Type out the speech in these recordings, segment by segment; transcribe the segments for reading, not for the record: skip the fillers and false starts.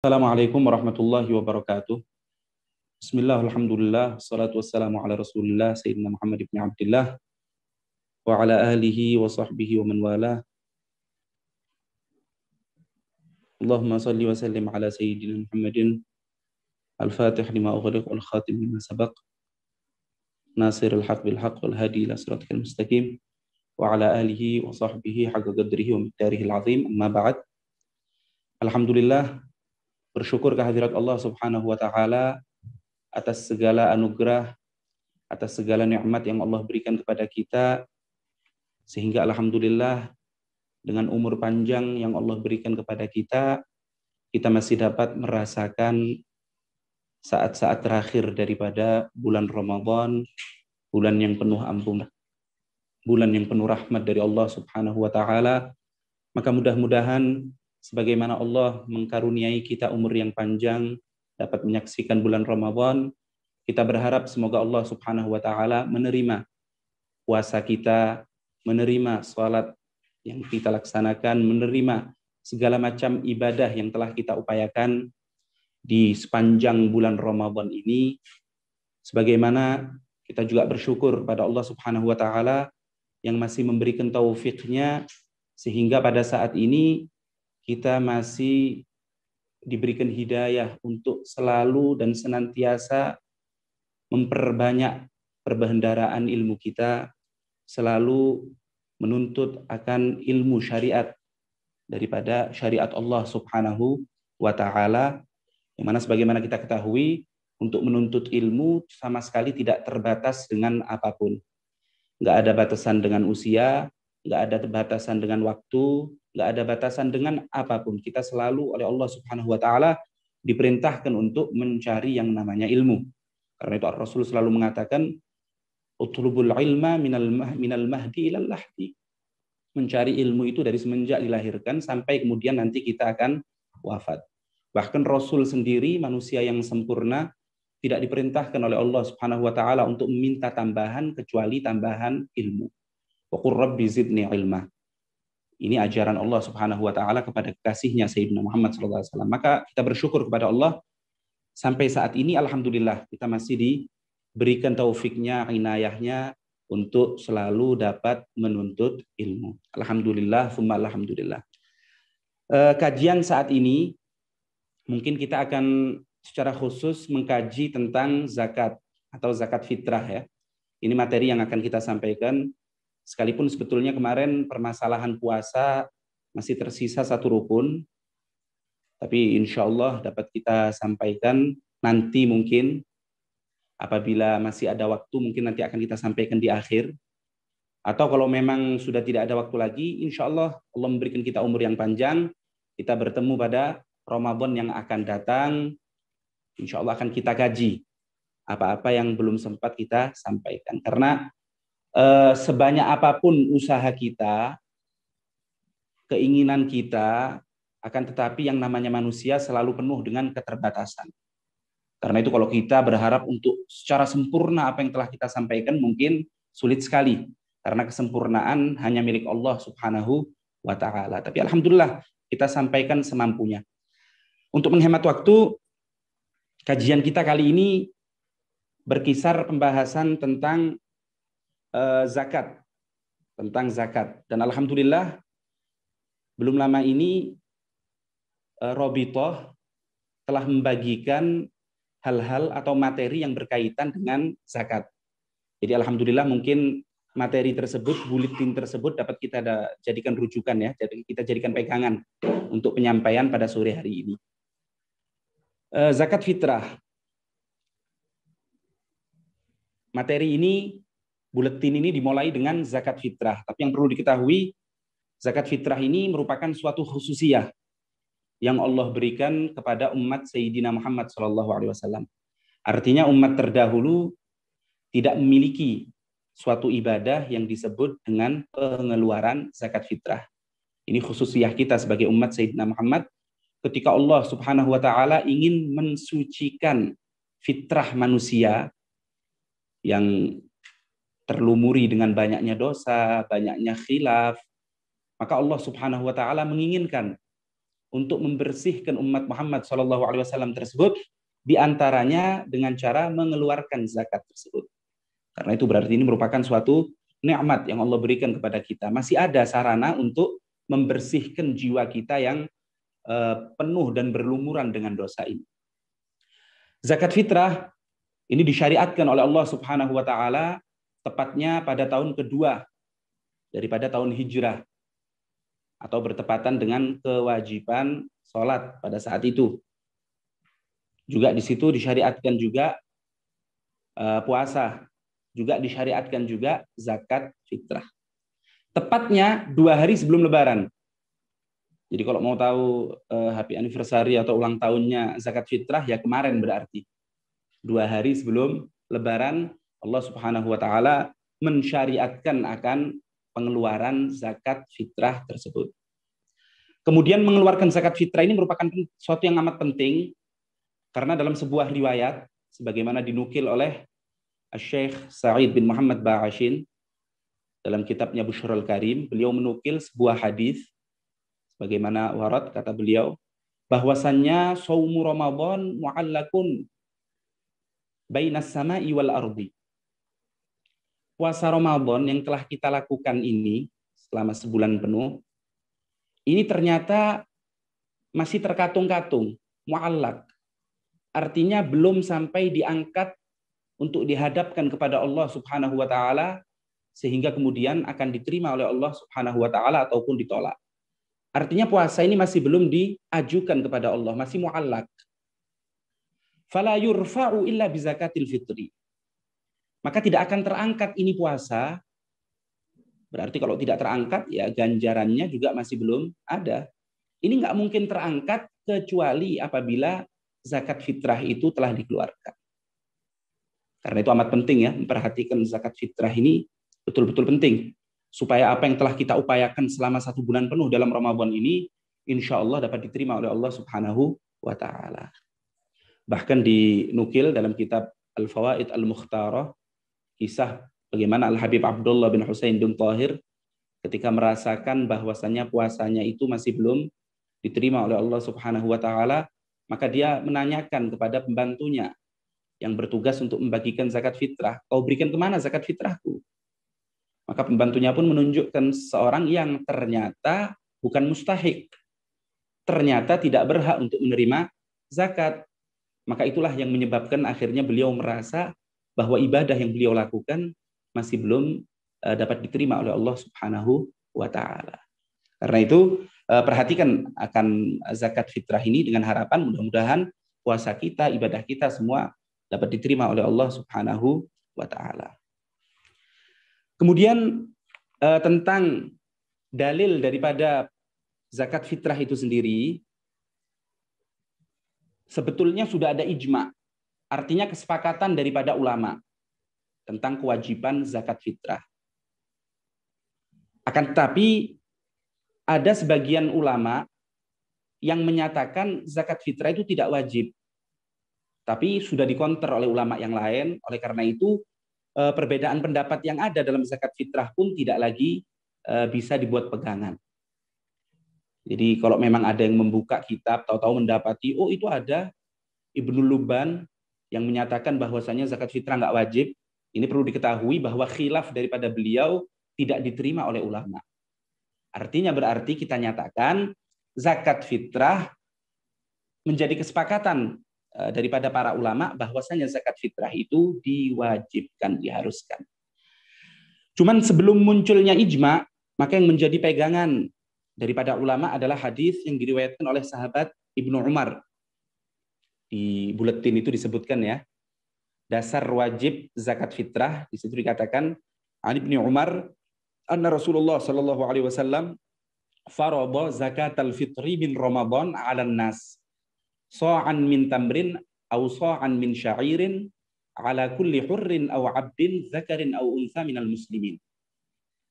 Assalamualaikum warahmatullahi wabarakatuh. Bismillah, alhamdulillah, salatu wassalamu ala rasulillah, Sayyidina Muhammad ibn Abdillah, wa ala alihi wa sahbihi wa man wala. Allahumma salli wa sallim ala Sayyidina Muhammadin, al-fatih lima ughliq wal khatim lima sabaq, nasir al-haq bil haq wal hadi ila siratikal mustaqim, wa ala alihi wa sahbihi haqqa qadrihi wa miqdarihi al-azim, amma ba'd. Alhamdulillah, bersyukur kehadirat Allah Subhanahu wa taala atas segala anugerah, atas segala nikmat yang Allah berikan kepada kita, sehingga alhamdulillah dengan umur panjang yang Allah berikan kepada kita masih dapat merasakan saat-saat terakhir daripada bulan Ramadan, bulan yang penuh ampunan, bulan yang penuh rahmat dari Allah Subhanahu wa taala. Maka mudah-mudahan sebagaimana Allah mengkaruniai kita umur yang panjang dapat menyaksikan bulan Ramadan, kita berharap semoga Allah Subhanahu wa taala menerima puasa kita, menerima salat yang kita laksanakan, menerima segala macam ibadah yang telah kita upayakan di sepanjang bulan Ramadan ini. Sebagaimana kita juga bersyukur pada Allah Subhanahu wa taala yang masih memberikan taufiknya sehingga pada saat ini kita masih diberikan hidayah untuk selalu dan senantiasa memperbanyak perbendaharaan ilmu kita, selalu menuntut akan ilmu syariat daripada syariat Allah Subhanahu wa taala, yang mana sebagaimana kita ketahui untuk menuntut ilmu sama sekali tidak terbatas dengan apapun. Nggak ada batasan dengan usia, nggak ada batasan dengan waktu, nggak ada batasan dengan apapun. Kita selalu oleh Allah Subhanahu wa taala diperintahkan untuk mencari yang namanya ilmu. Karena itu Rasul selalu mengatakan utlubul ilma minal mahdi ilal lahdi. Mencari ilmu itu dari semenjak dilahirkan sampai kemudian nanti kita akan wafat. Bahkan Rasul sendiri, manusia yang sempurna, tidak diperintahkan oleh Allah Subhanahu wa taala untuk meminta tambahan kecuali tambahan ilmu. Wa qur rabbi zidni ilma. Ini ajaran Allah Subhanahu wa taala kepada kekasihnya Sayyidina Muhammad sallallahu alaihi wasallam. Maka kita bersyukur kepada Allah sampai saat ini alhamdulillah kita masih diberikan taufiknya, inayahnya untuk selalu dapat menuntut ilmu. Alhamdulillah, tsumma alhamdulillah. Kajian saat ini mungkin kita akan secara khusus mengkaji tentang zakat atau zakat fitrah ya. Ini materi yang akan kita sampaikan. Sekalipun sebetulnya kemarin permasalahan puasa masih tersisa satu rukun, tapi insya Allah dapat kita sampaikan nanti mungkin apabila masih ada waktu, mungkin nanti akan kita sampaikan di akhir. Atau kalau memang sudah tidak ada waktu lagi, insya Allah Allah memberikan kita umur yang panjang, kita bertemu pada Ramadan yang akan datang, insya Allah akan kita kaji apa-apa yang belum sempat kita sampaikan. Karena sebanyak apapun usaha kita, keinginan kita, akan tetapi yang namanya manusia selalu penuh dengan keterbatasan. Karena itu kalau kita berharap untuk secara sempurna apa yang telah kita sampaikan mungkin sulit sekali. Karena kesempurnaan hanya milik Allah Subhanahu wa ta'ala. Tapi alhamdulillah kita sampaikan semampunya. Untuk menghemat waktu, kajian kita kali ini berkisar pembahasan tentang zakat, tentang zakat. Dan alhamdulillah belum lama ini Robitoh telah membagikan hal-hal atau materi yang berkaitan dengan zakat. Jadi alhamdulillah mungkin materi tersebut, buletin tersebut dapat kita jadikan rujukan ya, kita jadikan pegangan untuk penyampaian pada sore hari ini. Zakat fitrah. Materi ini, buletin ini dimulai dengan zakat fitrah. Tapi yang perlu diketahui, zakat fitrah ini merupakan suatu khususiyah yang Allah berikan kepada umat Sayyidina Muhammad SAW. Artinya umat terdahulu tidak memiliki suatu ibadah yang disebut dengan pengeluaran zakat fitrah. Ini khususiyah kita sebagai umat Sayyidina Muhammad ketika Allah Subhanahu wa taala ingin mensucikan fitrah manusia yang terlumuri dengan banyaknya dosa, banyaknya khilaf, maka Allah Subhanahu wa taala menginginkan untuk membersihkan umat Muhammad SAW tersebut, diantaranya dengan cara mengeluarkan zakat tersebut. Karena itu berarti ini merupakan suatu nikmat yang Allah berikan kepada kita. Masih ada sarana untuk membersihkan jiwa kita yang penuh dan berlumuran dengan dosa ini. Zakat fitrah ini disyariatkan oleh Allah Subhanahu wa taala tepatnya pada tahun kedua daripada tahun hijrah, atau bertepatan dengan kewajiban sholat pada saat itu. Juga di situ disyariatkan juga puasa, juga disyariatkan juga zakat fitrah. Tepatnya 2 hari sebelum Lebaran. Jadi kalau mau tahu happy anniversary atau ulang tahunnya zakat fitrah, ya kemarin berarti. 2 hari sebelum Lebaran, Allah Subhanahu wa taala mensyariatkan akan pengeluaran zakat fitrah tersebut. Kemudian mengeluarkan zakat fitrah ini merupakan sesuatu yang amat penting, karena dalam sebuah riwayat, sebagaimana dinukil oleh Syekh Sa'id bin Muhammad Ba'ashin dalam kitabnya Bushrul Karim, beliau menukil sebuah hadis, bagaimana warad, kata beliau, bahwasannya saumu Ramadan mu'allakun bainas sama'i wal ardi. Puasa Ramadan yang telah kita lakukan ini selama sebulan penuh, ini ternyata masih terkatung-katung, mu'allak. Artinya belum sampai diangkat untuk dihadapkan kepada Allah Subhanahu wa taala sehingga kemudian akan diterima oleh Allah Subhanahu wa taala ataupun ditolak. Artinya puasa ini masih belum diajukan kepada Allah, masih mu'allak. Fala yurfa'u illa bi zakatil fitri. Maka tidak akan terangkat ini puasa. Berarti kalau tidak terangkat, ya ganjarannya juga masih belum ada. Ini nggak mungkin terangkat kecuali apabila zakat fitrah itu telah dikeluarkan. Karena itu amat penting ya, memperhatikan zakat fitrah ini betul-betul penting. Supaya apa yang telah kita upayakan selama 1 bulan penuh dalam Ramadan ini, insya Allah dapat diterima oleh Allah Subhanahu wa ta'ala. Bahkan dinukil dalam kitab Al-Fawaid Al-Mukhtarah, kisah bagaimana Al-Habib Abdullah bin Husain bin Tahir ketika merasakan bahwasannya puasanya itu masih belum diterima oleh Allah Subhanahu wa taala, maka dia menanyakan kepada pembantunya yang bertugas untuk membagikan zakat fitrah, "Kau berikan kemana zakat fitrahku?" Maka pembantunya pun menunjukkan seorang yang ternyata bukan mustahik, ternyata tidak berhak untuk menerima zakat. Maka itulah yang menyebabkan akhirnya beliau merasa bahwa ibadah yang beliau lakukan masih belum dapat diterima oleh Allah Subhanahu wa taala. Karena itu perhatikan akan zakat fitrah ini dengan harapan mudah-mudahan puasa kita, ibadah kita semua dapat diterima oleh Allah Subhanahu wa taala. Kemudian tentang dalil daripada zakat fitrah itu sendiri, sebetulnya sudah ada ijma, artinya kesepakatan daripada ulama tentang kewajiban zakat fitrah. Akan tetapi ada sebagian ulama yang menyatakan zakat fitrah itu tidak wajib. Tapi sudah dikonter oleh ulama yang lain. Oleh karena itu perbedaan pendapat yang ada dalam zakat fitrah pun tidak lagi bisa dibuat pegangan. Jadi kalau memang ada yang membuka kitab, tahu-tahu mendapati, oh itu ada Ibnu Luban yang menyatakan bahwasanya zakat fitrah nggak wajib, ini perlu diketahui bahwa khilaf daripada beliau tidak diterima oleh ulama. Artinya berarti kita nyatakan zakat fitrah menjadi kesepakatan daripada para ulama bahwasanya zakat fitrah itu diwajibkan, diharuskan. Cuman sebelum munculnya ijma, maka yang menjadi pegangan daripada ulama adalah hadis yang diriwayatkan oleh sahabat Ibnu Umar. Di buletin itu disebutkan ya, dasar wajib zakat fitrah, di situ dikatakan an Ibnu Umar anna Rasulullah sallallahu alaihi wasallam farada zakatal fitri min Ramadan 'alan nas sa'an min tamrin aw sa'an min sya'irin ala kulli hurrin aw 'abdin dzakarin aw untha minal muslimin.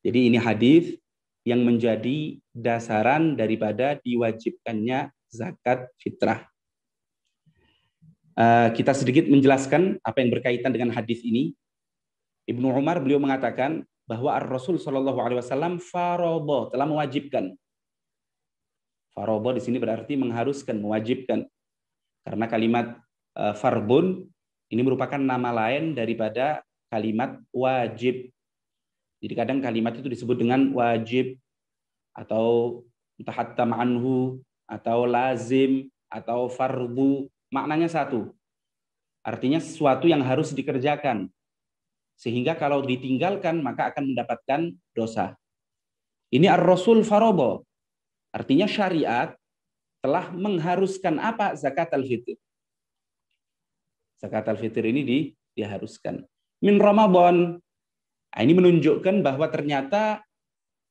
Jadi ini hadis yang menjadi dasaran daripada diwajibkannya zakat fitrah. Kita sedikit menjelaskan apa yang berkaitan dengan hadis ini. Ibnu Umar beliau mengatakan bahwa Rasul Shallallahu Alaihi Wasallam farobo telah mewajibkan Farobo di sini berarti mengharuskan, mewajibkan. Karena kalimat farbun ini merupakan nama lain daripada kalimat wajib. Jadi kadang kalimat itu disebut dengan wajib atau tahattam anhu atau lazim atau fardu, maknanya satu. Artinya sesuatu yang harus dikerjakan. Sehingga kalau ditinggalkan maka akan mendapatkan dosa. Ini ar-rasul farobo. Artinya syariat telah mengharuskan apa? Zakat al-fitr. Zakat al-fitr ini diharuskan. Min Ramadan. Nah, ini menunjukkan bahwa ternyata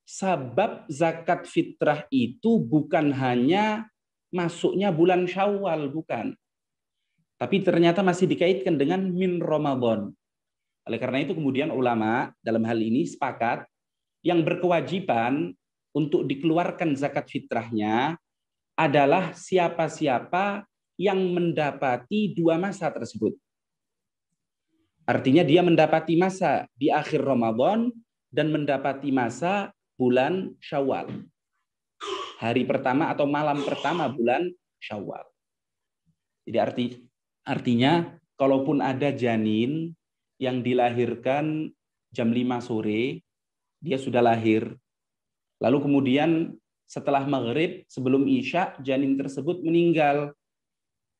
sabab zakat fitrah itu bukan hanya masuknya bulan Syawal, bukan. Tapi ternyata masih dikaitkan dengan min Ramadan. Oleh karena itu kemudian ulama dalam hal ini sepakat yang berkewajiban untuk dikeluarkan zakat fitrahnya adalah siapa-siapa yang mendapati dua masa tersebut. Artinya dia mendapati masa di akhir Ramadan dan mendapati masa bulan Syawal. Hari pertama atau malam pertama bulan Syawal. Jadi artinya kalaupun ada janin yang dilahirkan jam 5 sore, dia sudah lahir. Lalu kemudian setelah maghrib sebelum isya janin tersebut meninggal.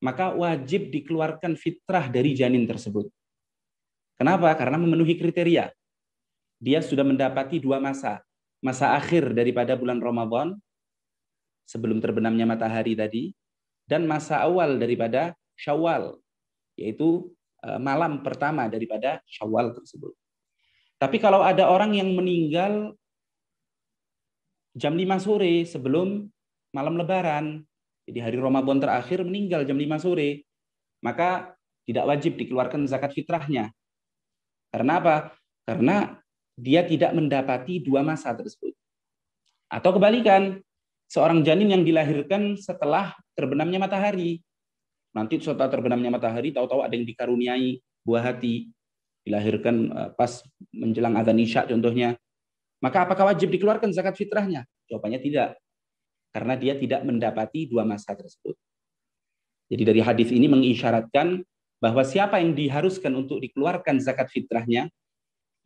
Maka wajib dikeluarkan fitrah dari janin tersebut. Kenapa? Karena memenuhi kriteria. Dia sudah mendapati dua masa. Masa akhir daripada bulan Ramadan, sebelum terbenamnya matahari tadi, dan masa awal daripada Syawal, yaitu malam pertama daripada Syawal tersebut. Tapi kalau ada orang yang meninggal jam 5 sore sebelum malam Lebaran, jadi hari Ramadan terakhir meninggal jam 5 sore, maka tidak wajib dikeluarkan zakat fitrahnya. Karena apa? Karena dia tidak mendapati dua masa tersebut. Atau kebalikan, seorang janin yang dilahirkan setelah terbenamnya matahari. Nanti setelah terbenamnya matahari, tahu-tahu ada yang dikaruniai buah hati, dilahirkan pas menjelang adzan Isya contohnya. Maka apakah wajib dikeluarkan zakat fitrahnya? Jawabannya tidak. Karena dia tidak mendapati dua masa tersebut. Jadi dari hadis ini mengisyaratkan bahwa siapa yang diharuskan untuk dikeluarkan zakat fitrahnya,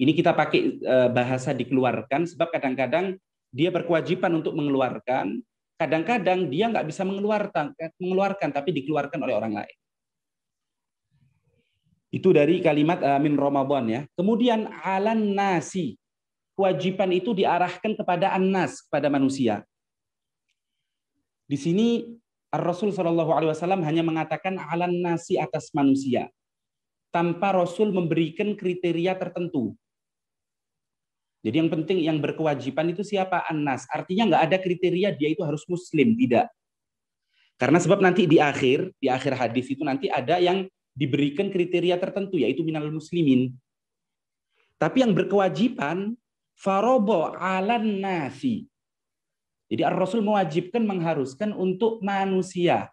ini kita pakai bahasa dikeluarkan sebab kadang-kadang dia berkewajiban untuk mengeluarkan, kadang-kadang dia nggak bisa mengeluarkan tapi dikeluarkan oleh orang lain. Itu dari kalimat min Ramadan ya. Kemudian alan nasi, kewajiban itu diarahkan kepada an-nas, kepada manusia. Di sini Rasul Shallallahu Alaihi Wasallam hanya mengatakan alan nasi atas manusia, tanpa Rasul memberikan kriteria tertentu. Jadi yang penting yang berkewajiban itu siapa? An-nas. Artinya nggak ada kriteria dia itu harus Muslim, tidak. Karena sebab nanti di akhir hadis itu nanti ada yang diberikan kriteria tertentu, yaitu minal muslimin. Tapi yang berkewajiban farobo alan nasi. Jadi Rasul mewajibkan, mengharuskan untuk manusia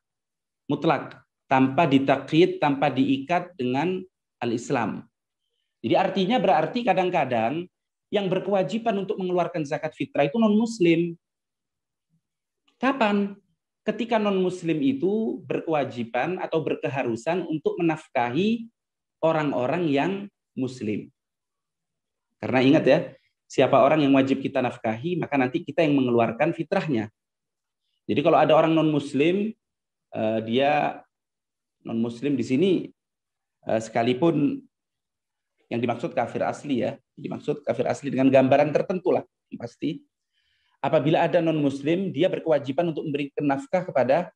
mutlak, tanpa ditakyid, tanpa diikat dengan al-Islam. Jadi artinya berarti kadang-kadang yang berkewajiban untuk mengeluarkan zakat fitrah itu non-muslim. Kapan? Ketika non-muslim itu berkewajiban atau berkeharusan untuk menafkahi orang-orang yang muslim. Karena ingat ya, siapa orang yang wajib kita nafkahi, maka nanti kita yang mengeluarkan fitrahnya. Jadi kalau ada orang non-muslim, dia non-muslim di sini, sekalipun yang dimaksud kafir asli ya, dimaksud kafir asli dengan gambaran tertentu lah, pasti. Apabila ada non-muslim, dia berkewajiban untuk memberikan nafkah kepada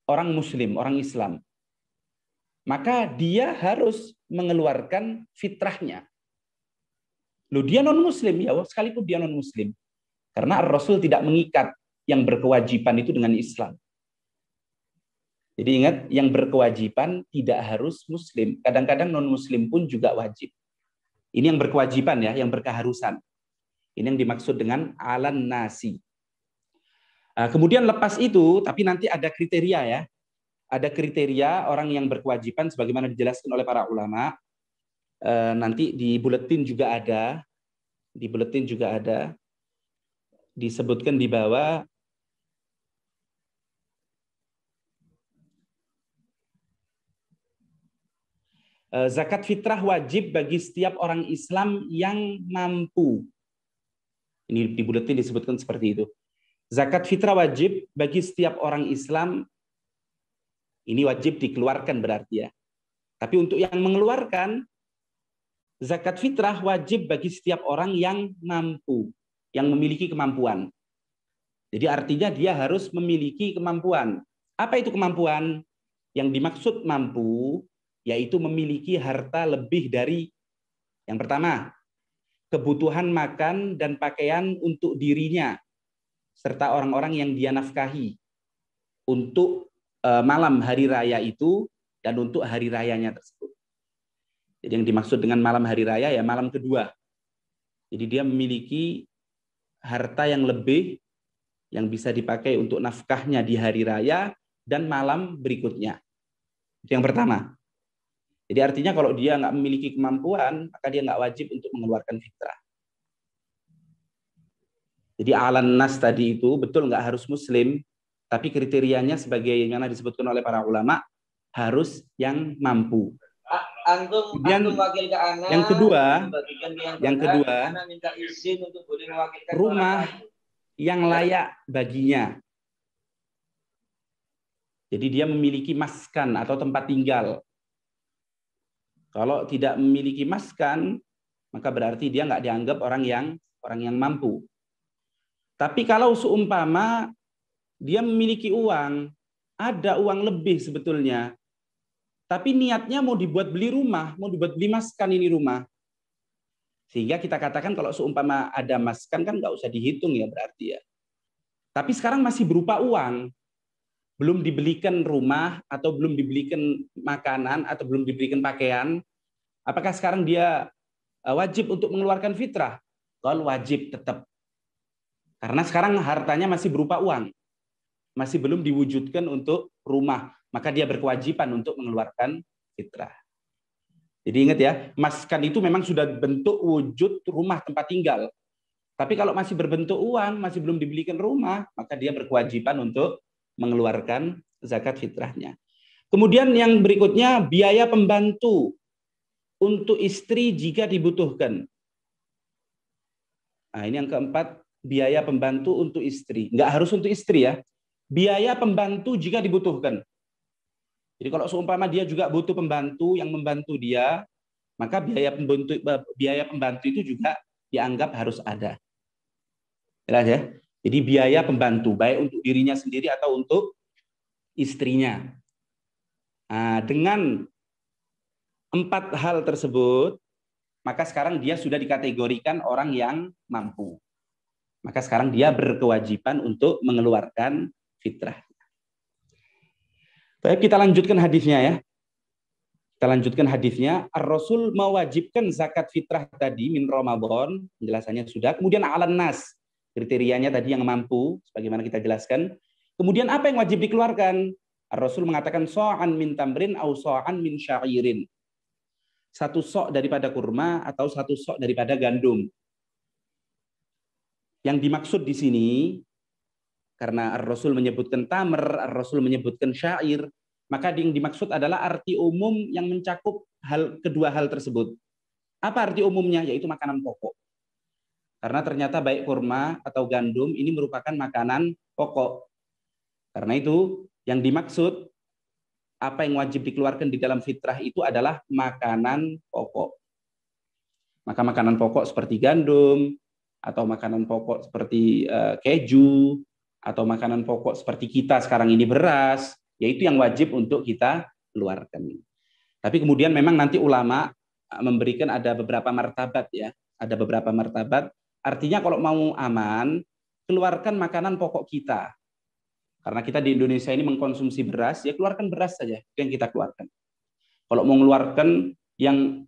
orang muslim, orang Islam. Maka dia harus mengeluarkan fitrahnya. Loh, dia non-muslim, ya sekalipun dia non-muslim. Karena Rasul tidak mengikat yang berkewajiban itu dengan Islam. Jadi ingat, yang berkewajiban tidak harus muslim. Kadang-kadang non-muslim pun juga wajib. Ini yang berkewajiban ya, yang berkeharusan. Ini yang dimaksud dengan alan nasi. Kemudian lepas itu, tapi nanti ada kriteria ya. Ada kriteria orang yang berkewajiban sebagaimana dijelaskan oleh para ulama. Nanti di buletin juga ada. Di buletin juga ada. Disebutkan di bawah Zakat fitrah wajib bagi setiap orang Islam yang mampu. Ini di buletin disebutkan seperti itu. Zakat fitrah wajib bagi setiap orang Islam. Ini wajib dikeluarkan berarti ya. Tapi untuk yang mengeluarkan, zakat fitrah wajib bagi setiap orang yang mampu, yang memiliki kemampuan. Jadi artinya dia harus memiliki kemampuan. Apa itu kemampuan? Yang dimaksud mampu, yaitu memiliki harta lebih dari, yang pertama, kebutuhan makan dan pakaian untuk dirinya, serta orang-orang yang dia nafkahi, untuk malam hari raya itu, dan untuk hari rayanya tersebut. Jadi yang dimaksud dengan malam hari raya ya malam kedua. Jadi dia memiliki harta yang lebih yang bisa dipakai untuk nafkahnya di hari raya dan malam berikutnya. Itu yang pertama. Jadi artinya kalau dia nggak memiliki kemampuan, maka dia nggak wajib untuk mengeluarkan fitrah. Jadi alan nas tadi itu betul nggak harus muslim, tapi kriterianya sebagaimana disebutkan oleh para ulama harus yang mampu. Kemudian yang kedua, minta izin untuk boleh mewakilkan rumah yang layak baginya. Jadi dia memiliki maskan atau tempat tinggal. Kalau tidak memiliki maskan, maka berarti dia nggak dianggap orang yang mampu. Tapi kalau seumpama dia memiliki uang, ada uang lebih sebetulnya, tapi niatnya mau dibuat beli rumah, mau dibuat beli maskan ini rumah. Sehingga kita katakan kalau seumpama ada maskan kan nggak usah dihitung ya berarti ya. Tapi sekarang masih berupa uang, belum dibelikan rumah atau belum dibelikan makanan atau belum dibelikan pakaian, apakah sekarang dia wajib untuk mengeluarkan fitrah? Kalau wajib tetap. Karena sekarang hartanya masih berupa uang, masih belum diwujudkan untuk rumah, maka dia berkewajiban untuk mengeluarkan fitrah. Jadi ingat ya, maskan itu memang sudah bentuk wujud rumah tempat tinggal. Tapi kalau masih berbentuk uang, masih belum dibelikan rumah, maka dia berkewajiban untuk mengeluarkan zakat fitrahnya. Kemudian yang berikutnya, biaya pembantu untuk istri jika dibutuhkan. Nah, ini yang keempat, biaya pembantu untuk istri. Nggak harus untuk istri ya. Biaya pembantu jika dibutuhkan. Jadi kalau seumpama dia juga butuh pembantu yang membantu dia, maka biaya pembantu itu juga dianggap harus ada. Jelas ya? Jadi biaya pembantu, baik untuk dirinya sendiri atau untuk istrinya. Nah, dengan 4 hal tersebut, maka sekarang dia sudah dikategorikan orang yang mampu. Maka sekarang dia berkewajiban untuk mengeluarkan fitrah. Baik, kita lanjutkan hadisnya ya. Kita lanjutkan hadisnya. Ar-Rasul mewajibkan zakat fitrah tadi min Ramadan, penjelasannya sudah. Kemudian alan nas, kriterianya tadi yang mampu, sebagaimana kita jelaskan. Kemudian apa yang wajib dikeluarkan? Ar-Rasul mengatakan so'an min tamrin au so'an min syairin. 1 sok daripada kurma atau 1 sok daripada gandum. Yang dimaksud di sini, karena Ar-Rasul menyebutkan tamr, Ar-Rasul menyebutkan syair, maka yang dimaksud adalah arti umum yang mencakup kedua hal tersebut. Apa arti umumnya? Yaitu makanan pokok. Karena ternyata baik kurma atau gandum ini merupakan makanan pokok. Karena itu yang dimaksud apa yang wajib dikeluarkan di dalam fitrah itu adalah makanan pokok. Maka makanan pokok seperti gandum, atau makanan pokok seperti keju, atau makanan pokok seperti kita sekarang ini beras, yaitu yang wajib untuk kita keluarkan. Tapi kemudian memang nanti ulama memberikan ada beberapa martabat ya, ada beberapa martabat. Artinya kalau mau aman, keluarkan makanan pokok kita. Karena kita di Indonesia ini mengkonsumsi beras, ya keluarkan beras saja yang kita keluarkan. Kalau mau mengeluarkan yang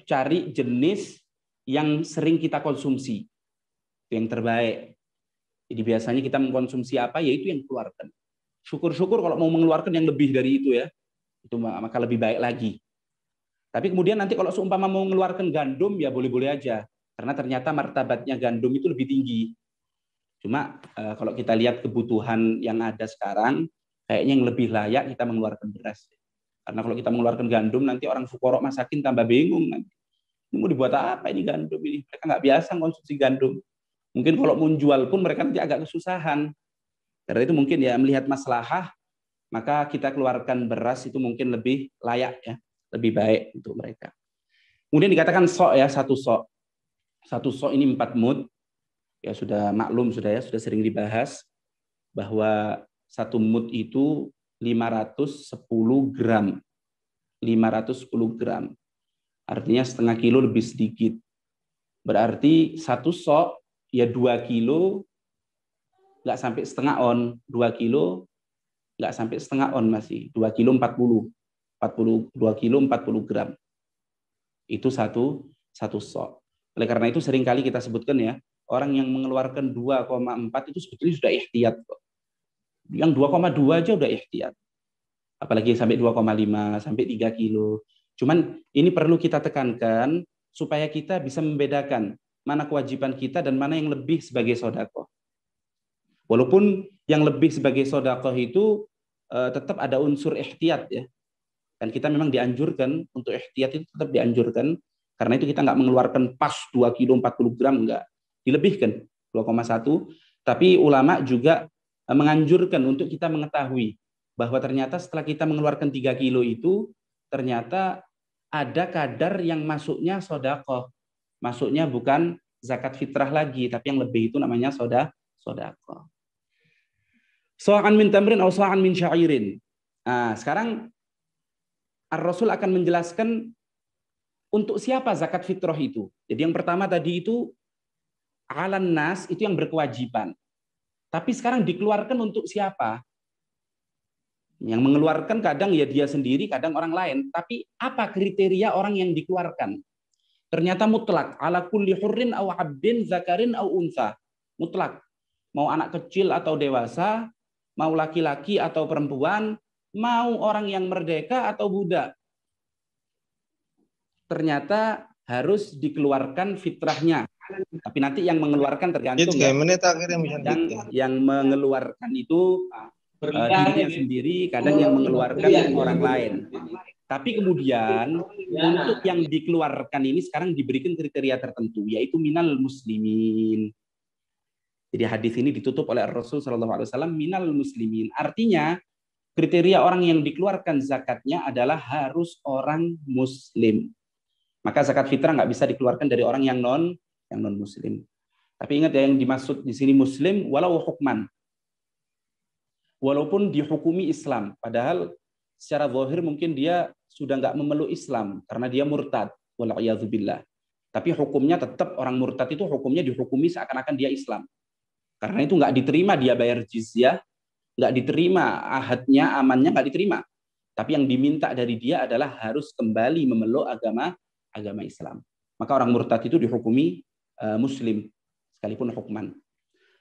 cari jenis yang sering kita konsumsi, itu yang terbaik. Jadi biasanya kita mengkonsumsi apa, yaitu yang keluarkan. Syukur-syukur kalau mau mengeluarkan yang lebih dari itu ya, itu maka lebih baik lagi. Tapi kemudian nanti kalau seumpama mau mengeluarkan gandum, ya boleh-boleh aja. Karena ternyata martabatnya gandum itu lebih tinggi. Cuma kalau kita lihat kebutuhan yang ada sekarang, kayaknya yang lebih layak kita mengeluarkan beras. Karena kalau kita mengeluarkan gandum, nanti orang fuqara masakin tambah bingung nanti. Ini mau dibuat apa ini gandum ini? Mereka nggak biasa konsumsi gandum. Mungkin kalau mau jual pun mereka nanti agak kesusahan. Karena itu mungkin ya melihat maslahah, maka kita keluarkan beras itu mungkin lebih layak ya, lebih baik untuk mereka. Kemudian dikatakan sok ya, satu sok. Satu sok ini 4 mud. Ya sudah maklum sudah ya, sudah sering dibahas bahwa 1 mud itu 510 gram. 510 gram. Artinya setengah kilo lebih sedikit. Berarti 1 sok ya 2 kilo nggak sampai setengah on. 2 kilo nggak sampai setengah on masih. 2 kilo 40. 2 kilo 40 gram. Itu satu sok. Oleh karena itu seringkali kita sebutkan ya, orang yang mengeluarkan 2,4 itu sebetulnya sudah ihtiyat kok. Yang 2,2 aja udah ihtiyat. Apalagi sampai 2,5, sampai 3 kilo. Cuman ini perlu kita tekankan supaya kita bisa membedakan mana kewajiban kita dan mana yang lebih sebagai sedekah. Walaupun yang lebih sebagai sedekah itu tetap ada unsur ihtiyat ya. Dan kita memang dianjurkan untuk ihtiyat itu tetap dianjurkan. Karena itu kita nggak mengeluarkan pas 2 kilo 40 gram, enggak. Dilebihkan 2,1. Tapi ulama juga menganjurkan untuk kita mengetahui bahwa ternyata setelah kita mengeluarkan 3 kilo itu, ternyata ada kadar yang masuknya sedekah. Masuknya bukan zakat fitrah lagi, tapi yang lebih itu namanya sedekah. Sa'an min tamrin atau sa'an min sya'irin. Nah, sekarang Ar-Rasul akan menjelaskan untuk siapa zakat fitrah itu. Jadi yang pertama tadi itu alan nas, itu yang berkewajiban. Tapi sekarang dikeluarkan untuk siapa? Yang mengeluarkan kadang ya dia sendiri, kadang orang lain. Tapi apa kriteria orang yang dikeluarkan? Ternyata mutlak. Ala kulli hurrin aw abdin zakarin aw unsa. Mutlak. Mau anak kecil atau dewasa, mau laki-laki atau perempuan, mau orang yang merdeka atau budak. Ternyata harus dikeluarkan fitrahnya. Tapi nanti yang mengeluarkan tergantung ya. Yang mengeluarkan itu dirinya sendiri, kadang yang mengeluarkan orang lain. Tapi kemudian untuk yang dikeluarkan ini sekarang diberikan kriteria tertentu, yaitu minal muslimin. Jadi hadis ini ditutup oleh Rasul SAW, minal muslimin. Artinya kriteria orang yang dikeluarkan zakatnya adalah harus orang muslim. Maka zakat fitrah nggak bisa dikeluarkan dari orang yang non muslim. Tapi ingat ya, yang dimaksud di sini muslim walau hukman. Walaupun dihukumi Islam, padahal secara zahir mungkin dia sudah nggak memeluk Islam karena dia murtad, wala'iyadzubillah. Tapi hukumnya tetap orang murtad itu hukumnya dihukumi seakan-akan dia Islam. Karena itu nggak diterima dia bayar jizyah, nggak diterima ahadnya, amannya nggak diterima. Tapi yang diminta dari dia adalah harus kembali memeluk agama Islam. Maka orang murtad itu dihukumi muslim sekalipun hukman.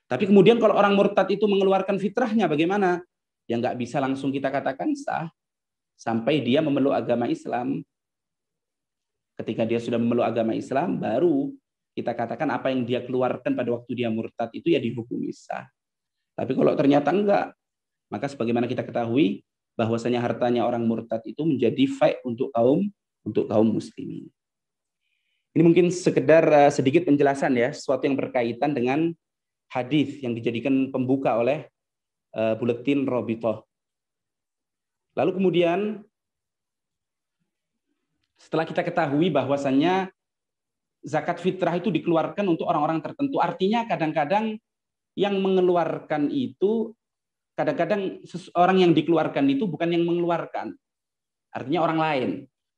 Tapi kemudian kalau orang murtad itu mengeluarkan fitrahnya bagaimana? Ya nggak bisa langsung kita katakan sah sampai dia memeluk agama Islam. Ketika dia sudah memeluk agama Islam, baru kita katakan apa yang dia keluarkan pada waktu dia murtad itu ya dihukumi sah. Tapi kalau ternyata enggak, maka sebagaimana kita ketahui bahwasanya hartanya orang murtad itu menjadi fai' untuk kaum muslimin. Ini mungkin sekedar sedikit penjelasan ya, sesuatu yang berkaitan dengan hadis yang dijadikan pembuka oleh buletin Robitoh. Lalu kemudian setelah kita ketahui bahwasannya zakat fitrah itu dikeluarkan untuk orang-orang tertentu, artinya kadang-kadang yang mengeluarkan itu, kadang-kadang orang yang dikeluarkan itu bukan yang mengeluarkan, artinya orang lain.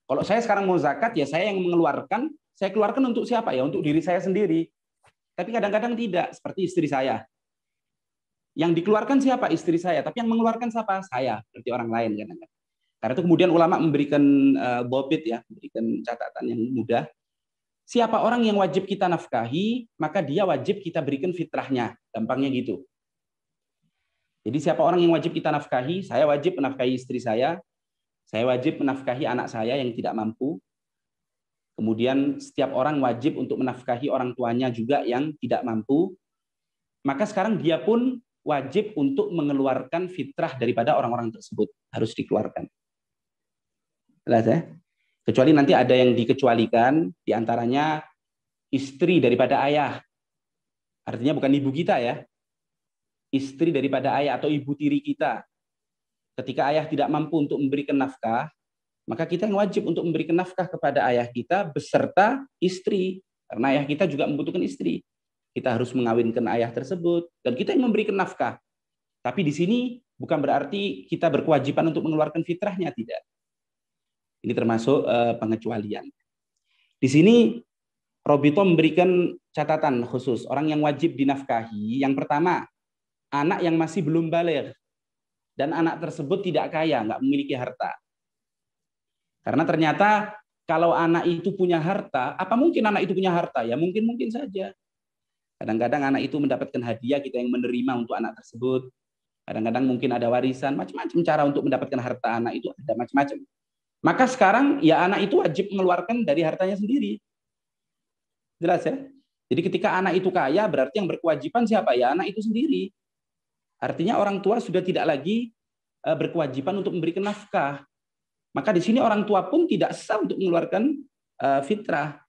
Kalau saya sekarang mau zakat, ya saya yang mengeluarkan, saya keluarkan untuk siapa ya? Untuk diri saya sendiri. Tapi kadang-kadang tidak, seperti istri saya. Yang dikeluarkan siapa? Istri saya. Tapi yang mengeluarkan siapa? Saya. Berarti orang lain kadang-kadang. Karena itu kemudian ulama memberikan bobit ya, memberikan catatan yang mudah. Siapa orang yang wajib kita nafkahi, maka dia wajib kita berikan fitrahnya. Gampangnya gitu. Jadi siapa orang yang wajib kita nafkahi? Saya wajib menafkahi istri saya. Saya wajib menafkahi anak saya yang tidak mampu. Kemudian setiap orang wajib untuk menafkahi orang tuanya juga yang tidak mampu. Maka sekarang dia pun wajib untuk mengeluarkan fitrah daripada orang-orang tersebut. Harus dikeluarkan. Jelas ya? Kecuali nanti ada yang dikecualikan, diantaranya istri daripada ayah. Artinya bukan ibu kita ya. Istri daripada ayah atau ibu tiri kita. Ketika ayah tidak mampu untuk memberikan nafkah, maka kita yang wajib untuk memberikan nafkah kepada ayah kita beserta istri. Karena ayah kita juga membutuhkan istri. Kita harus mengawinkan ayah tersebut dan kita yang memberikan nafkah. Tapi di sini bukan berarti kita berkewajiban untuk mengeluarkan fitrahnya, tidak. Ini termasuk pengecualian. Di sini Robito memberikan catatan khusus orang yang wajib dinafkahi. Yang pertama, anak yang masih belum baligh dan anak tersebut tidak kaya, nggak memiliki harta. Karena ternyata kalau anak itu punya harta, apa mungkin anak itu punya harta? Ya mungkin saja. Kadang-kadang anak itu mendapatkan hadiah, kita yang menerima untuk anak tersebut. Kadang-kadang mungkin ada warisan, macam-macam cara untuk mendapatkan harta anak itu ada macam-macam. Maka sekarang ya anak itu wajib mengeluarkan dari hartanya sendiri. Jelas ya? Jadi ketika anak itu kaya, berarti yang berkewajiban siapa? Ya anak itu sendiri. Artinya orang tua sudah tidak lagi berkewajiban untuk memberikan nafkah. Maka di sini orang tua pun tidak sah untuk mengeluarkan fitrah.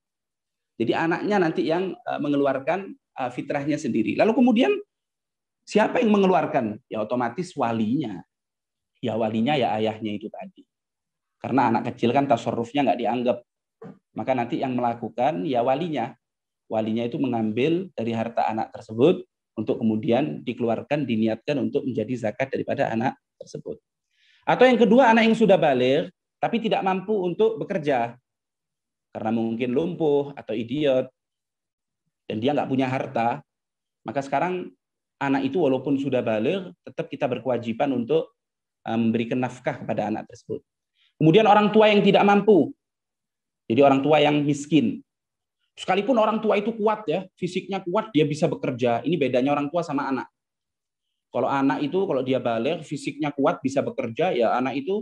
Jadi anaknya nanti yang mengeluarkan fitrahnya sendiri. Lalu kemudian siapa yang mengeluarkan? Ya otomatis walinya. Ya walinya ya ayahnya itu tadi. Karena anak kecil kan tasarrufnya nggak dianggap. Maka nanti yang melakukan ya walinya. Walinya itu mengambil dari harta anak tersebut untuk kemudian dikeluarkan, diniatkan untuk menjadi zakat daripada anak tersebut. Atau yang kedua, anak yang sudah baligh tapi tidak mampu untuk bekerja. Karena mungkin lumpuh atau idiot, dan dia nggak punya harta, maka sekarang anak itu walaupun sudah baligh, tetap kita berkewajiban untuk memberikan nafkah kepada anak tersebut. Kemudian orang tua yang tidak mampu, jadi orang tua yang miskin. Sekalipun orang tua itu kuat ya, fisiknya kuat, dia bisa bekerja. Ini bedanya orang tua sama anak. Kalau anak itu, kalau dia baligh, fisiknya kuat, bisa bekerja, ya anak itu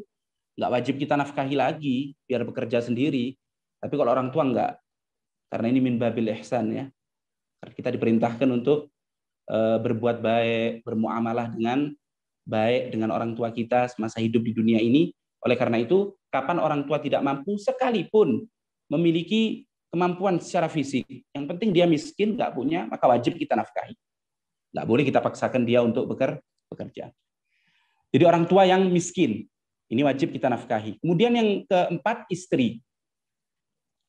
nggak wajib kita nafkahi lagi, biar bekerja sendiri. Tapi kalau orang tua enggak, karena ini min babil ihsan ya. Kita diperintahkan untuk berbuat baik, bermuamalah dengan baik dengan orang tua kita semasa hidup di dunia ini. Oleh karena itu, kapan orang tua tidak mampu, sekalipun memiliki kemampuan secara fisik, yang penting dia miskin, nggak punya, maka wajib kita nafkahi. Nggak boleh kita paksakan dia untuk bekerja. Jadi orang tua yang miskin, ini wajib kita nafkahi. Kemudian yang keempat, istri.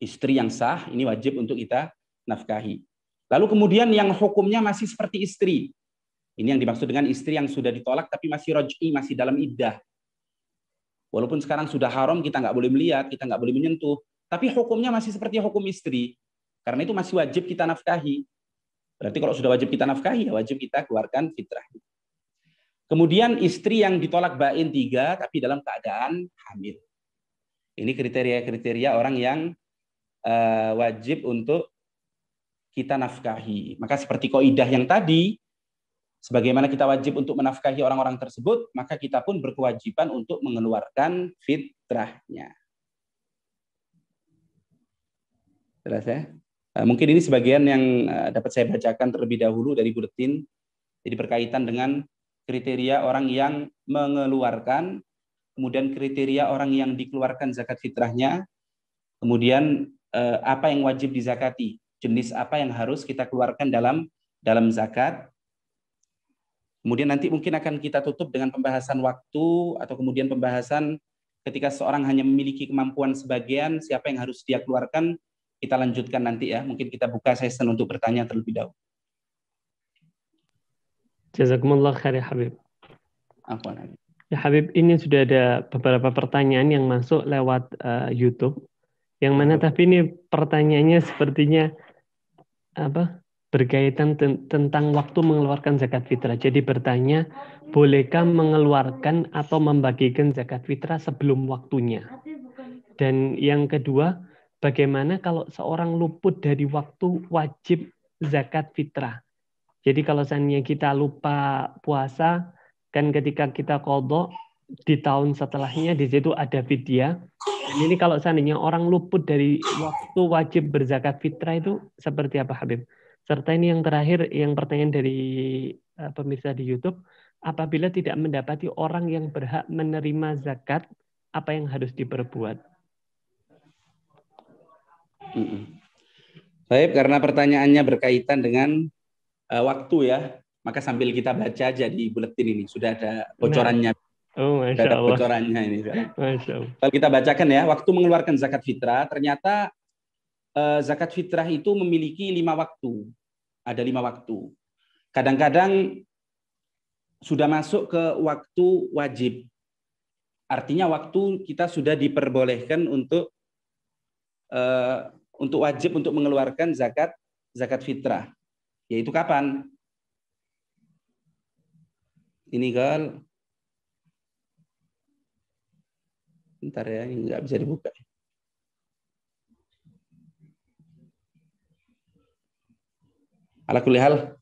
Istri yang sah, ini wajib untuk kita nafkahi. Lalu kemudian yang hukumnya masih seperti istri. Ini yang dimaksud dengan istri yang sudah ditolak tapi masih raj'i, masih dalam iddah. Walaupun sekarang sudah haram, kita nggak boleh melihat, kita nggak boleh menyentuh. Tapi hukumnya masih seperti hukum istri. Karena itu masih wajib kita nafkahi. Berarti kalau sudah wajib kita nafkahi, ya wajib kita keluarkan fitrah. Kemudian istri yang ditolak bain 3, tapi dalam keadaan hamil. Ini kriteria-kriteria orang yang wajib untuk kita nafkahi. Maka seperti kaidah yang tadi, sebagaimana kita wajib untuk menafkahi orang-orang tersebut, maka kita pun berkewajiban untuk mengeluarkan fitrahnya. Jelas ya? Mungkin ini sebagian yang dapat saya bacakan terlebih dahulu dari buletin. Jadi berkaitan dengan kriteria orang yang mengeluarkan, kemudian kriteria orang yang dikeluarkan zakat fitrahnya, kemudian apa yang wajib dizakati, jenis apa yang harus kita keluarkan dalam zakat. Kemudian nanti mungkin akan kita tutup dengan pembahasan waktu atau kemudian pembahasan ketika seorang hanya memiliki kemampuan sebagian, siapa yang harus dia keluarkan, kita lanjutkan nanti ya. Mungkin kita buka sesi untuk bertanya terlebih dahulu. Jazakumullah khair ya Habib. Ya Habib, ini sudah ada beberapa pertanyaan yang masuk lewat YouTube. Yang mana tapi ini pertanyaannya sepertinya berkaitan tentang waktu mengeluarkan zakat fitrah. Jadi bertanya, bolehkah mengeluarkan atau membagikan zakat fitrah sebelum waktunya? Dan yang kedua, bagaimana kalau seorang luput dari waktu wajib zakat fitrah? Jadi kalau seandainya kita lupa puasa, kan ketika kita qadha di tahun setelahnya di situ ada fidyah. Dan ini kalau seandainya orang luput dari waktu wajib berzakat fitrah itu seperti apa Habib? Serta ini yang terakhir, yang pertanyaan dari pemirsa di YouTube, apabila tidak mendapati orang yang berhak menerima zakat, apa yang harus diperbuat? Baik, karena pertanyaannya berkaitan dengan waktu ya, maka sambil kita baca aja di buletin ini sudah ada bocorannya. Oh, sudah Masya ada Allah. bocorannya ini. Masya Allah. Kalau kita bacakan ya, waktu mengeluarkan zakat fitrah, ternyata zakat fitrah itu memiliki 5 waktu. Ada 5 waktu. Kadang-kadang sudah masuk ke waktu wajib. Artinya waktu kita sudah diperbolehkan untuk wajib untuk mengeluarkan zakat fitrah. Yaitu kapan? Ini kan, bentar ya, ini nggak bisa dibuka. Ala kulli hal,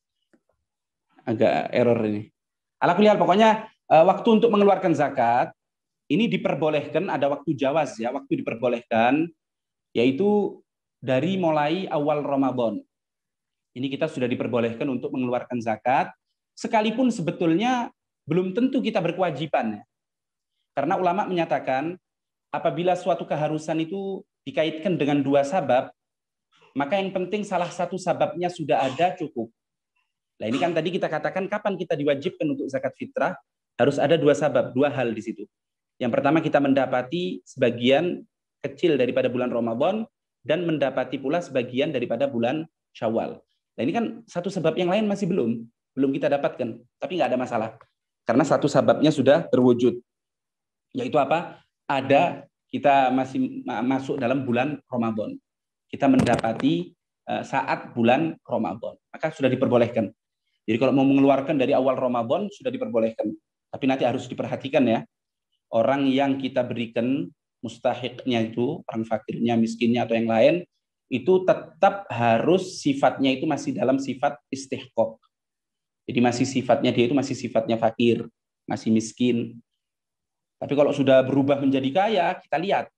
agak error ini. Ala kulli hal, pokoknya waktu untuk mengeluarkan zakat ini diperbolehkan, ada waktu jawaz ya, waktu diperbolehkan, yaitu dari mulai awal Ramadan. Ini kita sudah diperbolehkan untuk mengeluarkan zakat, sekalipun sebetulnya belum tentu kita berkewajiban. Karena ulama menyatakan, apabila suatu keharusan itu dikaitkan dengan 2 sabab, maka yang penting salah satu sababnya sudah ada cukup. Nah ini kan tadi kita katakan kapan kita diwajibkan untuk zakat fitrah, harus ada 2 sabab, 2 hal di situ. Yang pertama kita mendapati sebagian kecil daripada bulan Ramadan dan mendapati pula sebagian daripada bulan Syawal. Nah ini kan satu sebab, yang lain masih belum kita dapatkan, tapi nggak ada masalah karena satu sababnya sudah terwujud. Yaitu apa? Ada, kita masih masuk dalam bulan Ramadan. Kita mendapati saat bulan Ramadan, maka sudah diperbolehkan. Jadi kalau mau mengeluarkan dari awal Ramadan sudah diperbolehkan. Tapi nanti harus diperhatikan ya, orang yang kita berikan mustahiknya itu, orang fakirnya, miskinnya atau yang lain, itu tetap harus sifatnya itu masih dalam sifat istihqaq. Jadi masih sifatnya dia itu masih sifatnya fakir, masih miskin. Tapi kalau sudah berubah menjadi kaya, kita lihat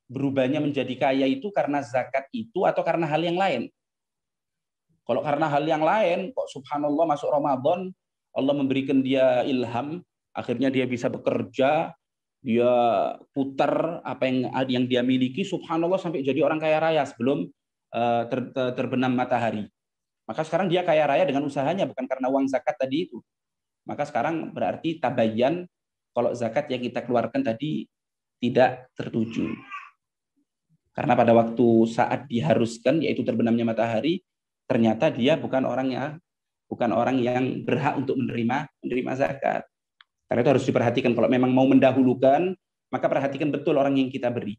berubahnya menjadi kaya itu karena zakat itu atau karena hal yang lain. Kalau karena hal yang lain, kok subhanallah masuk Ramadan, Allah memberikan dia ilham, akhirnya dia bisa bekerja, dia putar apa yang dia miliki, subhanallah sampai jadi orang kaya raya sebelum terbenam matahari. Maka sekarang dia kaya raya dengan usahanya, bukan karena uang zakat tadi itu. Maka sekarang berarti tabayyan kalau zakat yang kita keluarkan tadi tidak tertuju. Karena pada waktu saat diharuskan, yaitu terbenamnya matahari, ternyata dia bukan orang yang berhak untuk menerima zakat. Karena itu harus diperhatikan. Kalau memang mau mendahulukan, maka perhatikan betul orang yang kita beri.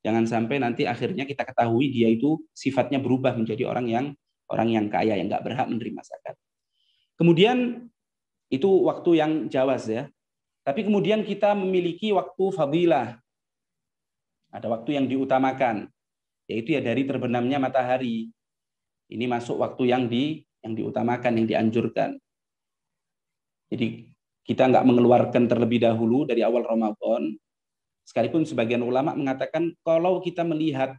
Jangan sampai nanti akhirnya kita ketahui dia itu sifatnya berubah menjadi orang yang kaya, yang nggak berhak menerima zakat. Kemudian itu waktu yang jawaz ya. Tapi kemudian kita memiliki waktu fadilah. Ada waktu yang diutamakan, yaitu ya dari terbenamnya matahari. Ini masuk waktu yang diutamakan, yang dianjurkan. Jadi kita nggak mengeluarkan terlebih dahulu dari awal Ramadan. Sekalipun sebagian ulama mengatakan kalau kita melihat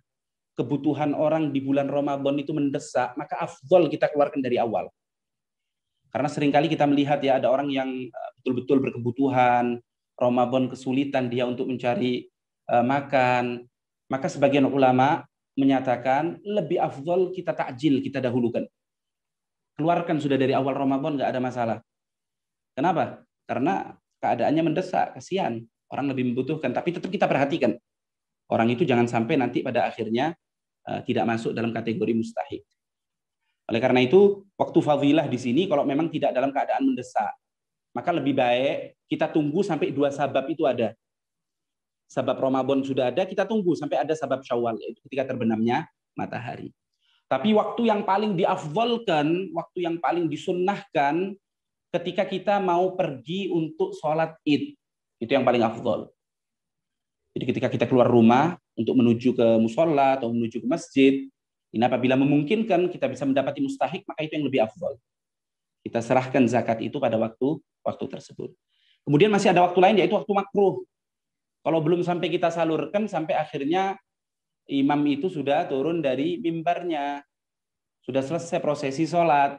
kebutuhan orang di bulan Ramadan itu mendesak, maka afdol kita keluarkan dari awal. Karena seringkali kita melihat ya ada orang yang betul-betul berkebutuhan, Ramadan kesulitan dia untuk mencari makan. Maka sebagian ulama menyatakan lebih afdol kita takjil, kita dahulukan. Keluarkan sudah dari awal Ramadan, nggak ada masalah. Kenapa? Karena keadaannya mendesak, kasihan. Orang lebih membutuhkan, tapi tetap kita perhatikan. Orang itu jangan sampai nanti pada akhirnya tidak masuk dalam kategori mustahik. Oleh karena itu, waktu fadilah di sini kalau memang tidak dalam keadaan mendesak, maka lebih baik kita tunggu sampai 2 sabab itu ada. Sabab Ramadan sudah ada, kita tunggu sampai ada sabab Syawal, yaitu ketika terbenamnya matahari. Tapi waktu yang paling diafdolkan, waktu yang paling disunnahkan, ketika kita mau pergi untuk sholat Id, itu yang paling afdol. Jadi ketika kita keluar rumah untuk menuju ke musola atau menuju ke masjid, ini apabila memungkinkan kita bisa mendapati mustahik, maka itu yang lebih afdol. Kita serahkan zakat itu pada waktu tersebut. Kemudian masih ada waktu lain, yaitu waktu makruh. Kalau belum sampai kita salurkan, sampai akhirnya imam itu sudah turun dari mimbarnya, sudah selesai prosesi sholat,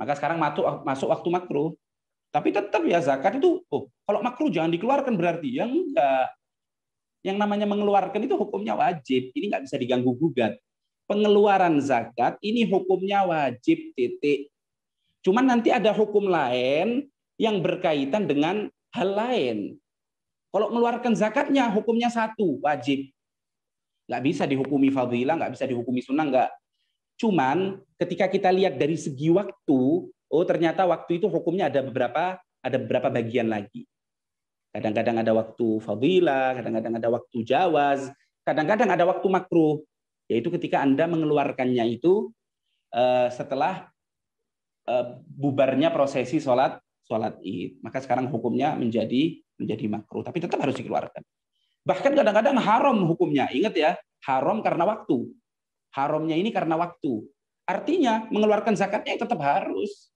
maka sekarang masuk waktu makruh. Tapi tetap ya zakat itu, kalau makruh jangan dikeluarkan berarti. Yang enggak. Yang namanya mengeluarkan itu hukumnya wajib. Ini nggak bisa diganggu-gugat. pengeluaran zakat ini hukumnya wajib titik. Cuman nanti ada hukum lain yang berkaitan dengan hal lain. Kalau mengeluarkan zakatnya hukumnya satu, wajib. Nggak bisa dihukumi fadilah, nggak bisa dihukumi sunnah, nggak. Cuman ketika kita lihat dari segi waktu, oh ternyata waktu itu hukumnya ada beberapa bagian lagi. Kadang-kadang ada waktu fadilah, kadang-kadang ada waktu jawaz, kadang-kadang ada waktu makruh. Yaitu ketika Anda mengeluarkannya itu setelah bubarnya prosesi sholat Id. Maka sekarang hukumnya menjadi makruh, tapi tetap harus dikeluarkan. Bahkan kadang-kadang haram hukumnya. Ingat ya, haram karena waktu. Haramnya ini karena waktu. Artinya mengeluarkan zakatnya tetap harus.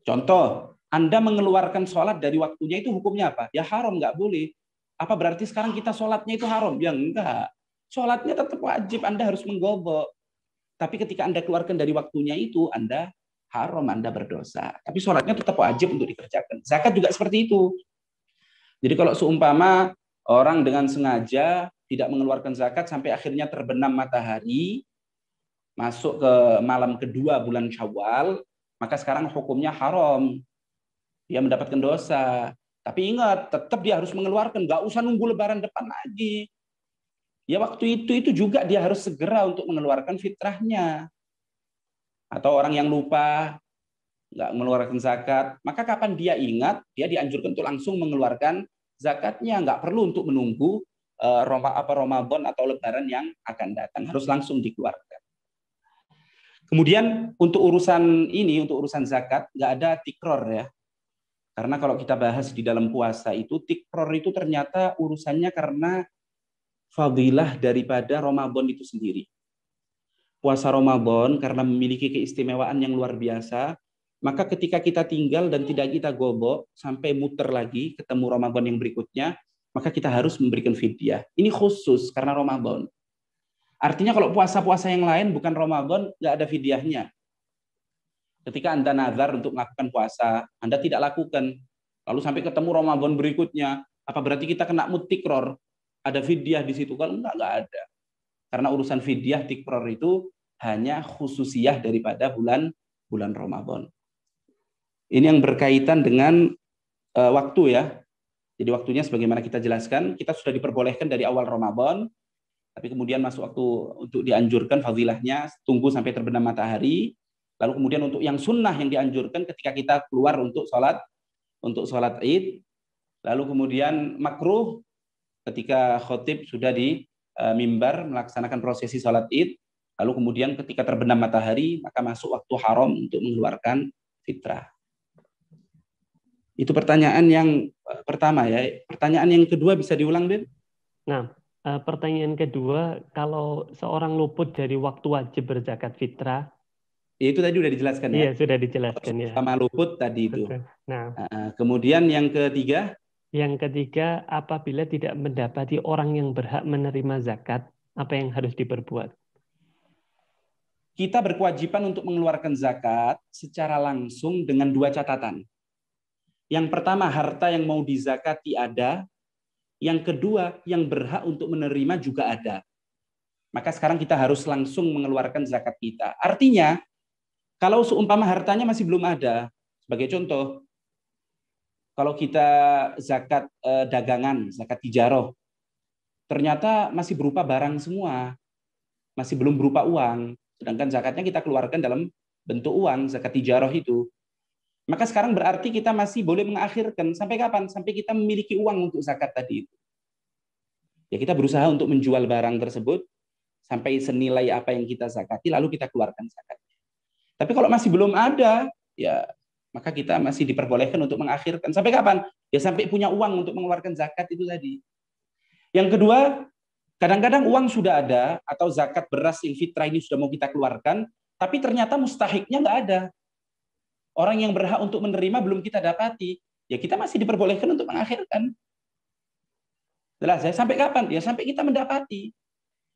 Contoh, Anda mengeluarkan sholat dari waktunya itu hukumnya apa? Ya haram, nggak boleh. Apa berarti sekarang kita sholatnya itu haram? Ya enggak. Sholatnya tetap wajib, Anda harus menggobok. Tapi ketika Anda keluarkan dari waktunya itu, Anda haram, Anda berdosa. Tapi sholatnya tetap wajib untuk dikerjakan. Zakat juga seperti itu. Jadi kalau seumpama orang dengan sengaja tidak mengeluarkan zakat sampai akhirnya terbenam matahari, masuk ke malam kedua bulan Syawal, maka sekarang hukumnya haram. Dia mendapatkan dosa. Tapi ingat, tetap dia harus mengeluarkan. Nggak usah nunggu lebaran depan lagi. Ya waktu itu juga dia harus segera untuk mengeluarkan fitrahnya. Atau orang yang lupa nggak mengeluarkan zakat, maka kapan dia ingat, dia dianjurkan untuk langsung mengeluarkan zakatnya, nggak perlu untuk menunggu Ramadan atau Lebaran yang akan datang, harus langsung dikeluarkan. Kemudian untuk urusan zakat nggak ada tikror ya, karena kalau kita bahas di dalam puasa itu tikror itu ternyata urusannya karena fadilah daripada Ramadan itu sendiri. Puasa Ramadan karena memiliki keistimewaan yang luar biasa, maka ketika kita tinggal dan tidak kita gobok sampai muter lagi ketemu Ramadan yang berikutnya, maka kita harus memberikan fidyah. Ini khusus karena Ramadan. Artinya kalau puasa-puasa yang lain bukan Ramadan, nggak ada fidyahnya. Ketika Anda nazar untuk melakukan puasa, Anda tidak lakukan, lalu sampai ketemu Ramadan berikutnya, apa berarti kita kena mutikror? Ada fidyah di situ? Kan nggak ada. Karena urusan fidyah tikror itu hanya khususiyah daripada bulan Ramadan. Ini yang berkaitan dengan waktu ya. Jadi waktunya sebagaimana kita jelaskan, kita sudah diperbolehkan dari awal Ramadan, tapi kemudian masuk waktu untuk dianjurkan fadilahnya tunggu sampai terbenam matahari. Lalu kemudian untuk yang sunnah yang dianjurkan ketika kita keluar untuk sholat Id. Lalu kemudian makruh ketika khotib sudah di mimbar melaksanakan prosesi sholat Id. Lalu kemudian ketika terbenam matahari maka masuk waktu haram untuk mengeluarkan fitrah. Itu pertanyaan yang pertama ya. Pertanyaan yang kedua bisa diulang, Ben? Nah, pertanyaan kedua, kalau seorang luput dari waktu wajib berzakat fitrah, itu tadi sudah dijelaskan ya? Iya, sudah dijelaskan ya. Sama luput tadi itu. Nah, kemudian yang ketiga? Yang ketiga, apabila tidak mendapati orang yang berhak menerima zakat, apa yang harus diperbuat? Kita berkewajiban untuk mengeluarkan zakat secara langsung dengan dua catatan. Yang pertama, harta yang mau dizakati ada. Yang kedua, yang berhak untuk menerima juga ada. Maka sekarang kita harus langsung mengeluarkan zakat kita. Artinya, kalau seumpama hartanya masih belum ada, sebagai contoh, kalau kita zakat dagangan, zakat tijaroh, ternyata masih berupa barang semua, masih belum berupa uang. Sedangkan zakatnya kita keluarkan dalam bentuk uang, zakat tijaroh itu. Maka sekarang berarti kita masih boleh mengakhirkan. Sampai kapan? Sampai kita memiliki uang untuk zakat tadi itu. Ya kita berusaha untuk menjual barang tersebut sampai senilai apa yang kita zakati, lalu kita keluarkan zakatnya. Tapi kalau masih belum ada, ya maka kita masih diperbolehkan untuk mengakhirkan. Sampai kapan? Ya sampai punya uang untuk mengeluarkan zakat itu tadi. Yang kedua, kadang-kadang uang sudah ada, atau zakat beras yang fitrah ini sudah mau kita keluarkan, tapi ternyata mustahiknya nggak ada. Orang yang berhak untuk menerima belum kita dapati, ya kita masih diperbolehkan untuk mengakhirkan. Jelas ya, sampai kapan? Ya sampai kita mendapati.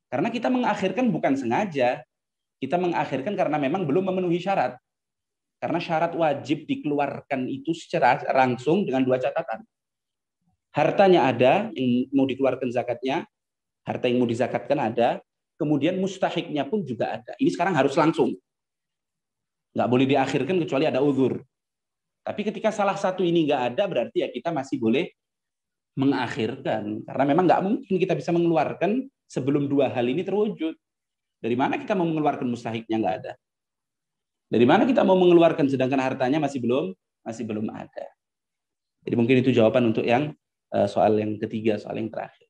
Karena kita mengakhirkan bukan sengaja, kita mengakhirkan karena memang belum memenuhi syarat. Karena syarat wajib dikeluarkan itu secara langsung dengan dua catatan. Hartanya ada, yang mau dikeluarkan zakatnya, harta yang mau dizakatkan ada, kemudian mustahiknya pun juga ada. Ini sekarang harus langsung. Nggak boleh diakhirkan kecuali ada uzur. Tapi ketika salah satu ini nggak ada, berarti ya kita masih boleh mengakhirkan. Karena memang nggak mungkin kita bisa mengeluarkan sebelum dua hal ini terwujud. Dari mana kita mau mengeluarkan mustahiknya nggak ada? Dari mana kita mau mengeluarkan sedangkan hartanya masih belum ada? Jadi mungkin itu jawaban untuk yang soal yang ketiga, soal yang terakhir.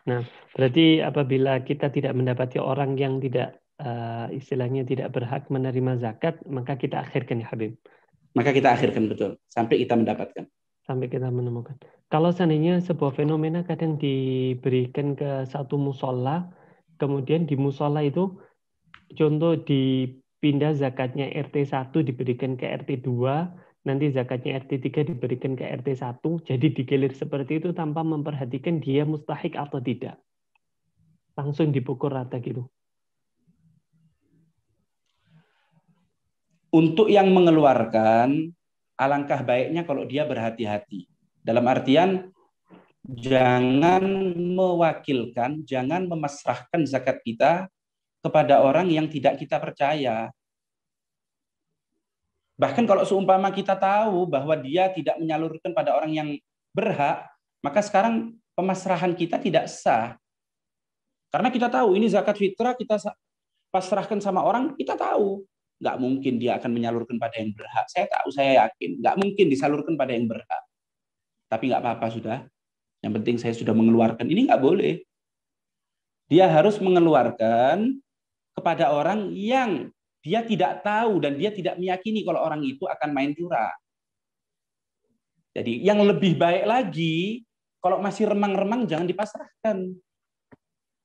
Nah, berarti apabila kita tidak mendapati orang yang tidak istilahnya tidak berhak menerima zakat, maka kita akhirkan ya Habib. Maka kita akhirkan, betul, sampai kita mendapatkan. Sampai kita menemukan. Kalau seandainya sebuah fenomena kadang diberikan ke satu musola, kemudian di musola itu contoh dipindah zakatnya RT 1 diberikan ke RT 2, nanti zakatnya RT 3 diberikan ke RT 1, jadi digilir seperti itu tanpa memperhatikan dia mustahik atau tidak. Langsung dipukul rata gitu. Untuk yang mengeluarkan, alangkah baiknya kalau dia berhati-hati. Dalam artian, jangan mewakilkan, jangan memasrahkan zakat kita kepada orang yang tidak kita percaya. Bahkan kalau seumpama kita tahu bahwa dia tidak menyalurkan pada orang yang berhak, maka sekarang pemasrahan kita tidak sah. Karena kita tahu ini zakat fitrah, kita pasrahkan sama orang, kita tahu. Nggak mungkin dia akan menyalurkan pada yang berhak. Saya tahu, saya yakin. Nggak mungkin disalurkan pada yang berhak. Tapi nggak apa-apa sudah. Yang penting saya sudah mengeluarkan. Ini nggak boleh. Dia harus mengeluarkan kepada orang yang dia tidak tahu dan dia tidak meyakini kalau orang itu akan main curang. Jadi yang lebih baik lagi, kalau masih remang-remang jangan dipasrahkan.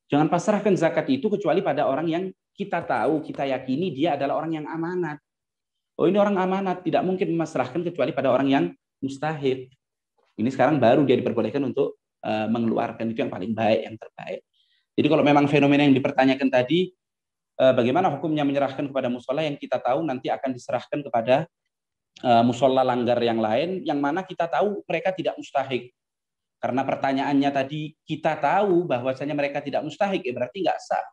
Jangan pasrahkan zakat itu kecuali pada orang yang kita tahu, kita yakini dia adalah orang yang amanat. Oh, ini orang amanat, tidak mungkin memasrahkan kecuali pada orang yang mustahik. Ini sekarang baru dia diperbolehkan untuk mengeluarkan, itu yang paling baik, yang terbaik. Jadi kalau memang fenomena yang dipertanyakan tadi, bagaimana hukumnya menyerahkan kepada musola yang kita tahu nanti akan diserahkan kepada musola langgar yang lain, yang mana kita tahu mereka tidak mustahik. Karena pertanyaannya tadi kita tahu bahwasanya mereka tidak mustahik, ya berarti nggak sah.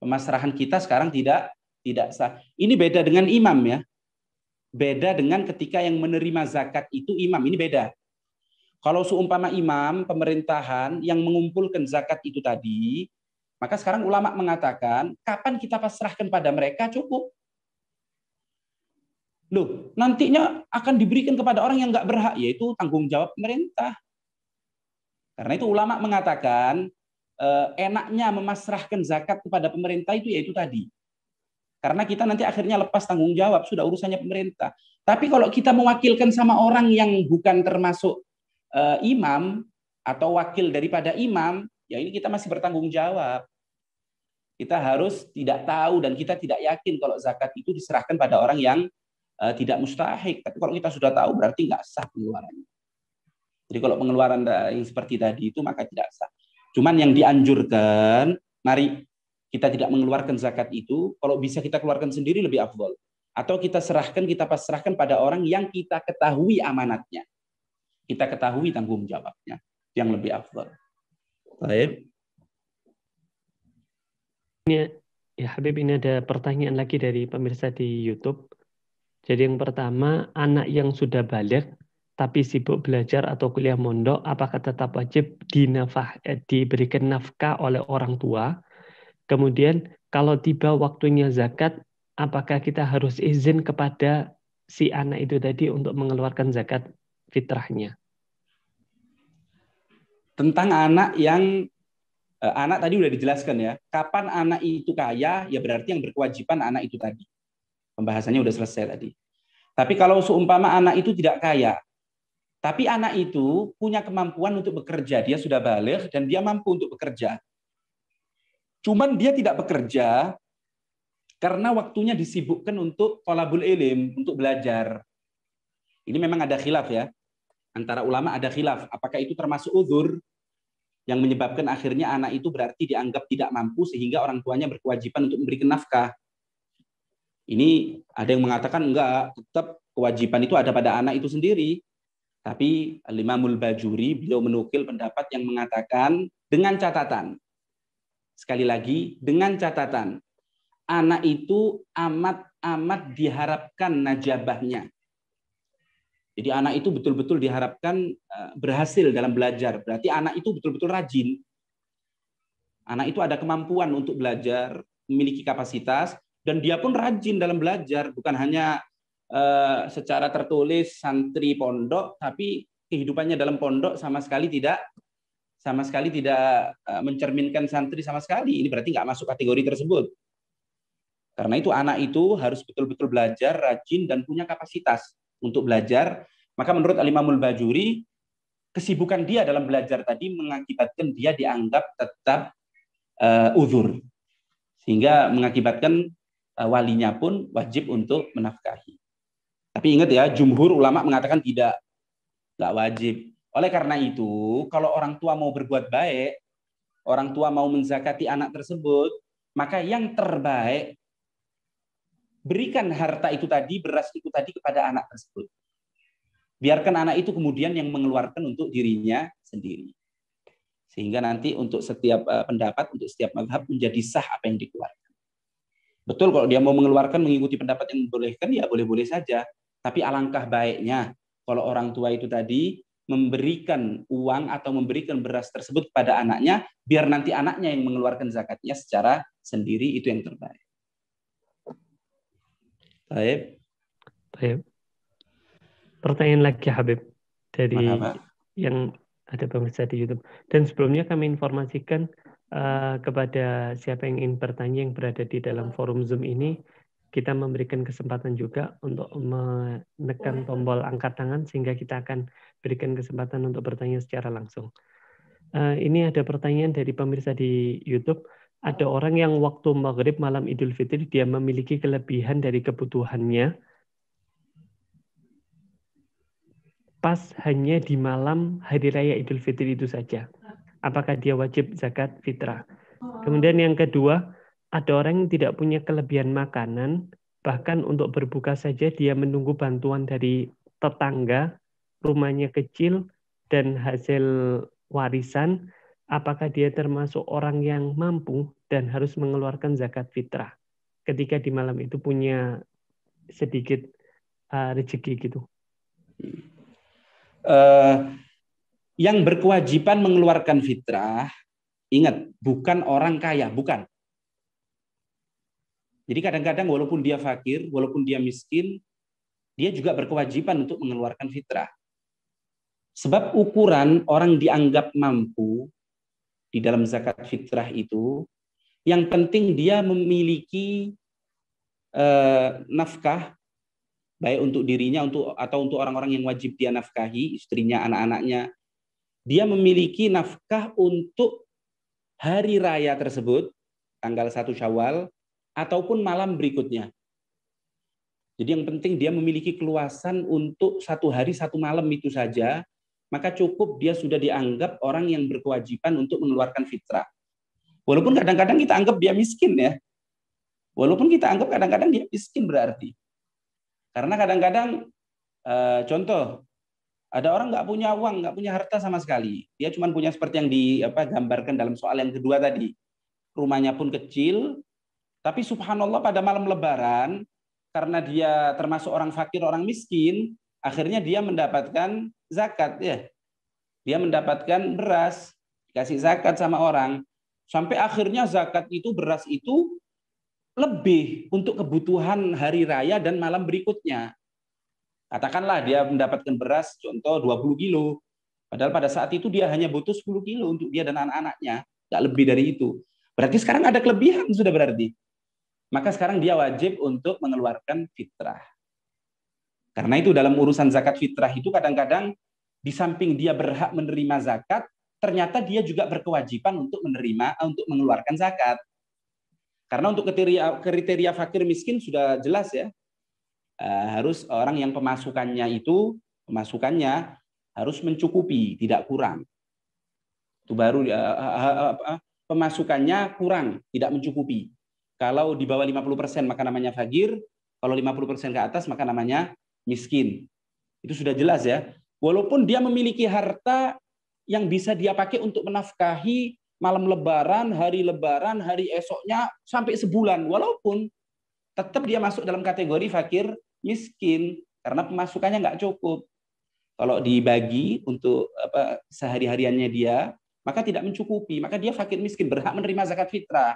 Pemasrahan kita sekarang tidak sah. Ini beda dengan imam ya. Beda dengan ketika yang menerima zakat itu imam. Ini beda. Kalau seumpama imam pemerintahan yang mengumpulkan zakat itu tadi, maka sekarang ulama mengatakan kapan kita pasrahkan pada mereka cukup. Loh, nantinya akan diberikan kepada orang yang nggak berhak, yaitu tanggung jawab pemerintah. Karena itu ulama mengatakan enaknya memasrahkan zakat kepada pemerintah itu yaitu tadi. Karena kita nanti akhirnya lepas tanggung jawab, sudah urusannya pemerintah. Tapi kalau kita mewakilkan sama orang yang bukan termasuk imam atau wakil daripada imam, ya ini kita masih bertanggung jawab. Kita harus tidak tahu dan kita tidak yakin kalau zakat itu diserahkan pada orang yang tidak mustahik. Tapi kalau kita sudah tahu berarti nggak sah pengeluarannya. Jadi kalau pengeluaran yang seperti tadi itu maka tidak sah. Cuman yang dianjurkan, mari kita tidak mengeluarkan zakat itu, kalau bisa kita keluarkan sendiri lebih afdol. Atau kita serahkan, kita pasrahkan pada orang yang kita ketahui amanatnya. Kita ketahui tanggung jawabnya. Yang lebih afdol. Baik. Ya Habib, ini ada pertanyaan lagi dari pemirsa di YouTube. Jadi yang pertama, anak yang sudah balik tapi sibuk belajar atau kuliah mondok, apakah tetap wajib diberikan nafkah oleh orang tua? Kemudian kalau tiba waktunya zakat, apakah kita harus izin kepada si anak itu tadi untuk mengeluarkan zakat fitrahnya? Tentang anak yang anak tadi udah dijelaskan ya. Kapan anak itu kaya, ya berarti yang berkewajiban anak itu tadi. Pembahasannya udah selesai tadi. Tapi kalau seumpama anak itu tidak kaya, tapi anak itu punya kemampuan untuk bekerja, dia sudah baligh dan dia mampu untuk bekerja. Cuman dia tidak bekerja karena waktunya disibukkan untuk thalabul ilm, untuk belajar. Ini memang ada khilaf ya. Antara ulama ada khilaf, apakah itu termasuk uzur yang menyebabkan akhirnya anak itu berarti dianggap tidak mampu sehingga orang tuanya berkewajiban untuk memberikan nafkah. Ini ada yang mengatakan enggak, tetap kewajiban itu ada pada anak itu sendiri. Tapi Al-Imamul Bajuri beliau menukil pendapat yang mengatakan dengan catatan sekali lagi dengan catatan anak itu amat diharapkan najabahnya. Jadi anak itu betul-betul diharapkan berhasil dalam belajar. Berarti anak itu betul-betul rajin. Anak itu ada kemampuan untuk belajar, memiliki kapasitas, dan dia pun rajin dalam belajar. Bukan hanya secara tertulis santri pondok, tapi kehidupannya dalam pondok sama sekali tidak mencerminkan santri sama sekali. Ini berarti nggak masuk kategori tersebut. Karena itu anak itu harus betul-betul belajar, rajin, dan punya kapasitas untuk belajar. Maka menurut Al-Imamul Bajuri, kesibukan dia dalam belajar tadi mengakibatkan dia dianggap tetap uzur. Sehingga mengakibatkan walinya pun wajib untuk menafkahi. Tapi ingat ya, jumhur ulama mengatakan tidak, nggak wajib. Oleh karena itu, kalau orang tua mau berbuat baik, orang tua mau menzakati anak tersebut, maka yang terbaik, berikan harta itu tadi, beras itu tadi kepada anak tersebut. Biarkan anak itu kemudian yang mengeluarkan untuk dirinya sendiri. Sehingga nanti untuk setiap pendapat, untuk setiap mazhab menjadi sah apa yang dikeluarkan. Betul, kalau dia mau mengeluarkan mengikuti pendapat yang membolehkan, ya boleh-boleh saja. Tapi alangkah baiknya kalau orang tua itu tadi memberikan uang atau memberikan beras tersebut kepada anaknya, biar nanti anaknya yang mengeluarkan zakatnya secara sendiri, itu yang terbaik. Baik. Pertanyaan lagi Habib dari Marhaba. yang ada pemirsa di YouTube. Dan sebelumnya kami informasikan kepada siapa yang ingin bertanya yang berada di dalam forum Zoom ini, kita memberikan kesempatan juga untuk menekan tombol angkat tangan sehingga kita akan berikan kesempatan untuk bertanya secara langsung. Ini ada pertanyaan dari pemirsa di YouTube. Ada orang yang waktu maghrib malam Idul Fitri dia memiliki kelebihan dari kebutuhannya pas hanya di malam hari raya Idul Fitri itu saja. Apakah dia wajib zakat fitrah? Kemudian yang kedua, ada orang yang tidak punya kelebihan makanan, bahkan untuk berbuka saja dia menunggu bantuan dari tetangga, rumahnya kecil, dan hasil warisan. Apakah dia termasuk orang yang mampu dan harus mengeluarkan zakat fitrah ketika di malam itu punya sedikit rezeki gitu? Yang berkewajiban mengeluarkan fitrah, ingat, bukan orang kaya, bukan. Jadi kadang-kadang walaupun dia fakir, walaupun dia miskin, dia juga berkewajiban untuk mengeluarkan fitrah. Sebab ukuran orang dianggap mampu di dalam zakat fitrah itu, yang penting dia memiliki nafkah, baik untuk dirinya atau untuk orang-orang yang wajib dia nafkahi, istrinya, anak-anaknya. Dia memiliki nafkah untuk hari raya tersebut, tanggal 1 Syawal, ataupun malam berikutnya. Jadi yang penting dia memiliki keluasan untuk 1 hari 1 malam itu saja, maka cukup dia sudah dianggap orang yang berkewajiban untuk mengeluarkan fitrah. Walaupun kadang-kadang kita anggap dia miskin ya. Walaupun kita anggap kadang-kadang dia miskin berarti. Karena kadang-kadang, contoh, ada orang nggak punya uang, nggak punya harta sama sekali. Dia cuma punya seperti yang digambarkan dalam soal yang kedua tadi. Rumahnya pun kecil, tapi subhanallah pada malam Lebaran, karena dia termasuk orang fakir, orang miskin, akhirnya dia mendapatkan zakat. Ya. Dia mendapatkan beras, dikasih zakat sama orang. Sampai akhirnya zakat itu, beras itu lebih untuk kebutuhan hari raya dan malam berikutnya. Katakanlah dia mendapatkan beras contoh 20 kilo. Padahal pada saat itu dia hanya butuh 10 kilo untuk dia dan anak-anaknya. Nggak lebih dari itu. Berarti sekarang ada kelebihan sudah berarti. Maka sekarang dia wajib untuk mengeluarkan fitrah. Karena itu dalam urusan zakat fitrah itu kadang-kadang di samping dia berhak menerima zakat, ternyata dia juga berkewajiban untuk mengeluarkan zakat. Karena untuk kriteria fakir miskin sudah jelas ya. Harus orang yang pemasukannya harus mencukupi, tidak kurang. Itu baru pemasukannya kurang, tidak mencukupi. Kalau di bawah 50% maka namanya fakir, kalau 50% ke atas maka namanya miskin. Itu sudah jelas ya. Walaupun dia memiliki harta yang bisa dia pakai untuk menafkahi malam lebaran, hari esoknya sampai sebulan. Walaupun tetap dia masuk dalam kategori fakir miskin karena pemasukannya nggak cukup. Kalau dibagi untuk sehari-hariannya dia, maka tidak mencukupi. Maka dia fakir miskin, berhak menerima zakat fitrah.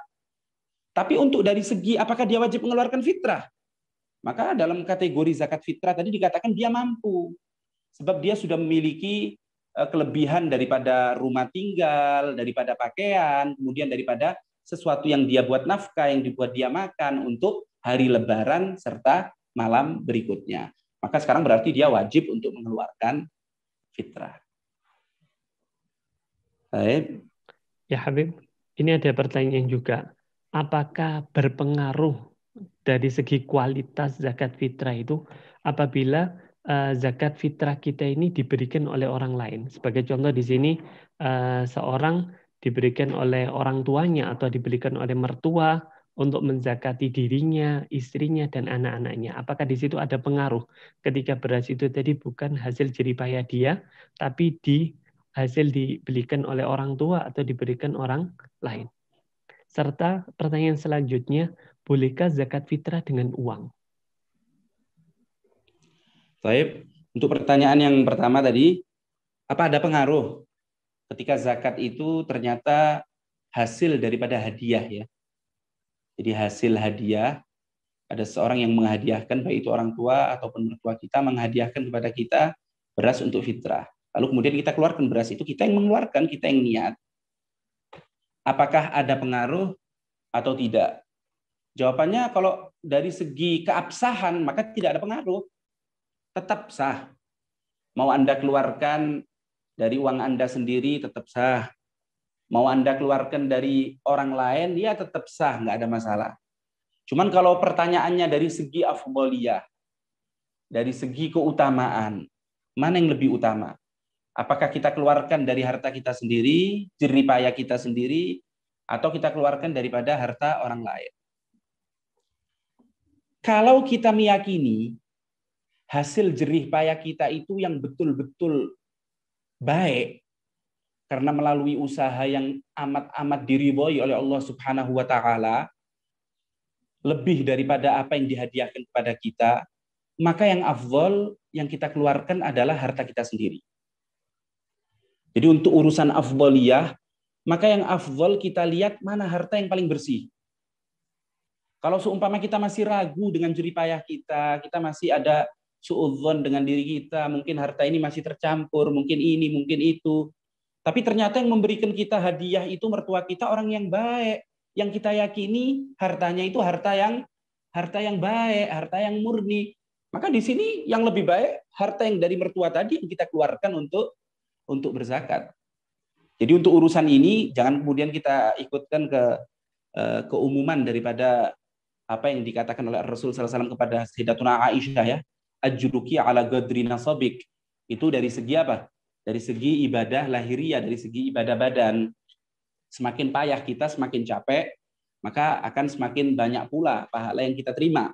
Tapi untuk dari segi apakah dia wajib mengeluarkan fitrah? Maka dalam kategori zakat fitrah tadi dikatakan dia mampu. Sebab dia sudah memiliki kelebihan daripada rumah tinggal, daripada pakaian, kemudian daripada sesuatu yang dia buat nafkah, yang dibuat dia makan untuk hari lebaran serta malam berikutnya. Maka sekarang berarti dia wajib untuk mengeluarkan fitrah. Baik. Ya Habib, ini ada pertanyaan juga. Apakah berpengaruh dari segi kualitas zakat fitrah itu apabila zakat fitrah kita ini diberikan oleh orang lain? Sebagai contoh di sini, seorang diberikan oleh orang tuanya atau diberikan oleh mertua untuk menzakati dirinya, istrinya, dan anak-anaknya. Apakah di situ ada pengaruh ketika beras itu tadi bukan hasil jeripayah dia, tapi hasil dibelikan oleh orang tua atau diberikan orang lain? Serta pertanyaan selanjutnya, bolehkah zakat fitrah dengan uang? Baik. Untuk pertanyaan yang pertama tadi, apa ada pengaruh ketika zakat itu ternyata hasil daripada hadiah ya? Jadi hasil hadiah, ada seorang yang menghadiahkan, baik itu orang tua ataupun mertua kita menghadiahkan kepada kita beras untuk fitrah. Lalu kemudian kita keluarkan beras itu, kita yang mengeluarkan, kita yang niat. Apakah ada pengaruh atau tidak? Jawabannya kalau dari segi keabsahan maka tidak ada pengaruh. Tetap sah. Mau Anda keluarkan dari uang Anda sendiri tetap sah. Mau Anda keluarkan dari orang lain, ya tetap sah, nggak ada masalah. Cuman kalau pertanyaannya dari segi afdholiyah, dari segi keutamaan, mana yang lebih utama? Apakah kita keluarkan dari harta kita sendiri, jeripayah kita sendiri, atau kita keluarkan daripada harta orang lain? Kalau kita meyakini hasil jerih payah kita itu yang betul-betul baik karena melalui usaha yang amat-amat diridhoi oleh Allah Subhanahu wa taala, lebih daripada apa yang dihadiahkan kepada kita, maka yang afdhol yang kita keluarkan adalah harta kita sendiri. Jadi untuk urusan afdholiyah, maka yang afdhol kita lihat mana harta yang paling bersih. Kalau seumpama kita masih ragu dengan jeripayah kita masih ada suudzon dengan diri kita, mungkin harta ini masih tercampur, mungkin ini, mungkin itu. Tapi ternyata yang memberikan kita hadiah itu mertua kita orang yang baik, yang kita yakini hartanya itu harta yang baik, harta yang murni. Maka di sini yang lebih baik harta yang dari mertua tadi yang kita keluarkan untuk berzakat. Jadi untuk urusan ini jangan kemudian kita ikutkan ke keumuman daripada apa yang dikatakan oleh Rasul SAW kepada Sayyidatuna Aisyah ya, ajruki ala gadri nasabik. Itu dari segi apa? Dari segi ibadah lahiriah, dari segi ibadah badan. Semakin payah kita, semakin capek, maka akan semakin banyak pula pahala yang kita terima.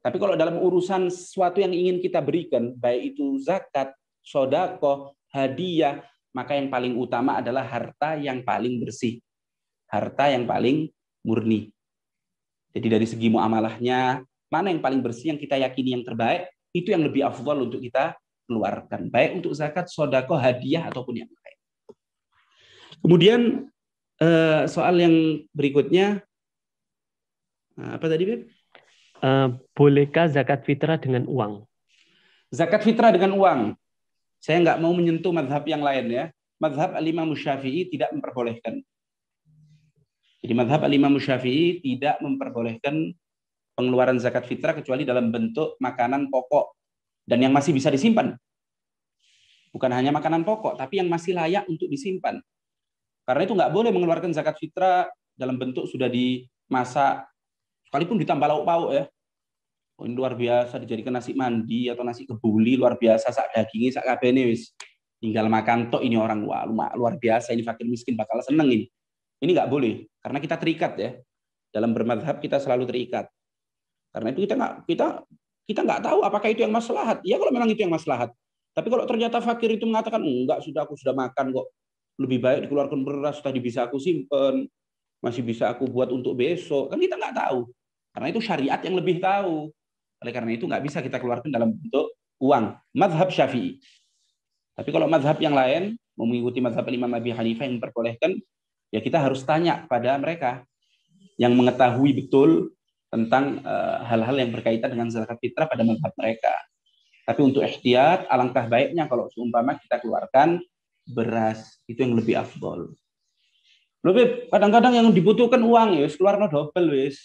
Tapi kalau dalam urusan sesuatu yang ingin kita berikan, baik itu zakat, sedekah, hadiah, maka yang paling utama adalah harta yang paling bersih. Harta yang paling murni. Jadi dari segi muamalahnya, mana yang paling bersih, yang kita yakini yang terbaik, itu yang lebih afdal untuk kita keluarkan. Baik untuk zakat, sedekah, hadiah, ataupun yang lain. Kemudian soal yang berikutnya, apa tadi, Beb? Bolehkah zakat fitrah dengan uang? Zakat fitrah dengan uang. Saya nggak mau menyentuh mazhab yang lain ya. Mazhab Al-Imam Syafi'i tidak memperbolehkan. Jadi mazhab Al-Imam Syafi'i tidak memperbolehkan pengeluaran zakat fitrah kecuali dalam bentuk makanan pokok dan yang masih bisa disimpan. Bukan hanya makanan pokok, tapi yang masih layak untuk disimpan. Karena itu nggak boleh mengeluarkan zakat fitrah dalam bentuk sudah dimasak, sekalipun ditambah lauk pauk ya. Oh, ini luar biasa, dijadikan nasi mandi atau nasi kebuli, luar biasa, sak dagingnya, sak kabehne wis. Tinggal makan tok ini orang, wah luar biasa, ini fakir miskin bakal seneng ini. Ini nggak boleh, karena kita terikat ya. Dalam bermadhab kita selalu terikat. Karena itu kita nggak tahu apakah itu yang maslahat. Ya kalau memang itu yang maslahat. Tapi kalau ternyata fakir itu mengatakan enggak, sudah aku sudah makan kok. lebih baik dikeluarkan beras, tadi bisa aku simpen, masih bisa aku buat untuk besok. Kan kita nggak tahu. Karena itu syariat yang lebih tahu. Oleh karena itu nggak bisa kita keluarkan dalam bentuk uang. Mazhab Syafi'i. Tapi kalau mazhab yang lain, mengikuti mazhab Imam Abi Hanifah yang memperbolehkan, ya kita harus tanya pada mereka yang mengetahui betul tentang hal-hal yang berkaitan dengan zakat fitrah pada mazhab mereka. Tapi untuk ihtiyat, alangkah baiknya kalau seumpama kita keluarkan beras, itu yang lebih afdol. Lebih kadang-kadang yang dibutuhkan uang, ya keluarkan double wis.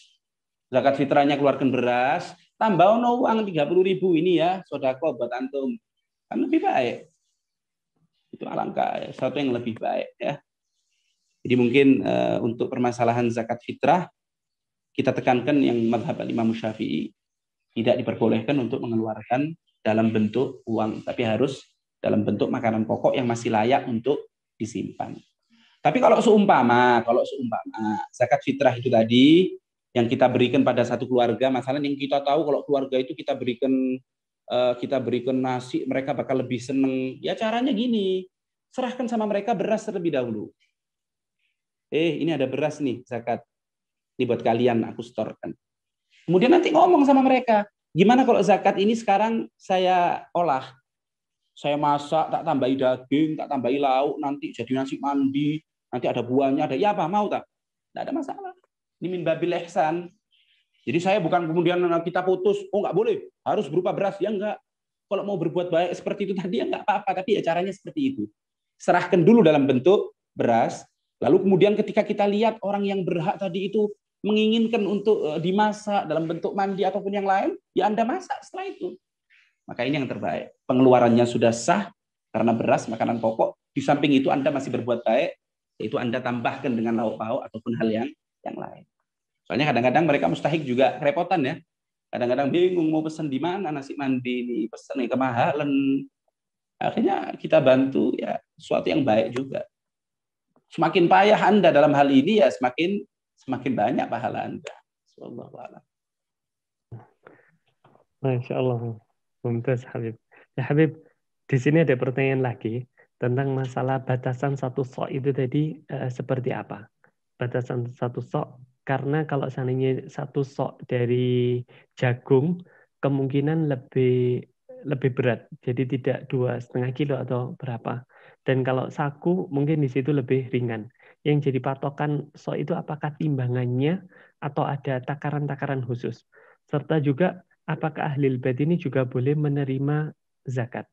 Zakat fitrahnya keluarkan beras, tambah uang 30.000 ini ya, sodako buat antum. Kan lebih baik. Itu alangkah ya, sesuatu yang lebih baik ya. Jadi mungkin untuk permasalahan zakat fitrah, kita tekankan yang mazhab Imam Syafi'i tidak diperbolehkan untuk mengeluarkan dalam bentuk uang, tapi harus dalam bentuk makanan pokok yang masih layak untuk disimpan. Tapi kalau seumpama zakat fitrah itu tadi yang kita berikan pada satu keluarga, masalah yang kita tahu kalau keluarga itu kita berikan nasi, mereka bakal lebih seneng. Ya caranya gini, serahkan sama mereka beras terlebih dahulu. Ini ada beras nih zakat, ini buat kalian aku setorkan. Kemudian nanti ngomong sama mereka, gimana kalau zakat ini sekarang saya olah, saya masak, tak tambahi daging, tak tambahi lauk, nanti jadi nasi mandi, nanti ada buahnya, ada ya apa mau tak? Tidak ada masalah. Ini min babil ihsan. Jadi saya bukan kemudian kita putus, nggak boleh, harus berupa beras, ya enggak. Kalau mau berbuat baik seperti itu tadi ya enggak apa-apa, tapi ya caranya seperti itu. Serahkan dulu dalam bentuk beras, lalu kemudian ketika kita lihat orang yang berhak tadi itu menginginkan untuk dimasak dalam bentuk mandi ataupun yang lain, ya Anda masak setelah itu. Maka ini yang terbaik. Pengeluarannya sudah sah karena beras makanan pokok. Di samping itu Anda masih berbuat baik, yaitu Anda tambahkan dengan lauk pauk ataupun hal yang lain. Soalnya kadang-kadang mereka mustahik juga kerepotan ya. Kadang-kadang bingung mau pesan di mana nasi mandi ini, pesan nih kemahalan. Akhirnya kita bantu ya sesuatu yang baik juga. Semakin payah Anda dalam hal ini ya semakin banyak pahala Anda. Wallahu a'lam. Masya Allah. Mumtaz Habib. Ya Habib, di sini ada pertanyaan lagi tentang masalah batasan satu sok itu tadi seperti apa? Batasan satu sok, karena kalau seandainya satu sok dari jagung kemungkinan lebih berat, jadi tidak 2,5 kilo atau berapa. Dan kalau saku mungkin di situ lebih ringan. Yang jadi patokan sok itu apakah timbangannya atau ada takaran-takaran khusus? Serta juga apakah ahli bait ini juga boleh menerima zakat?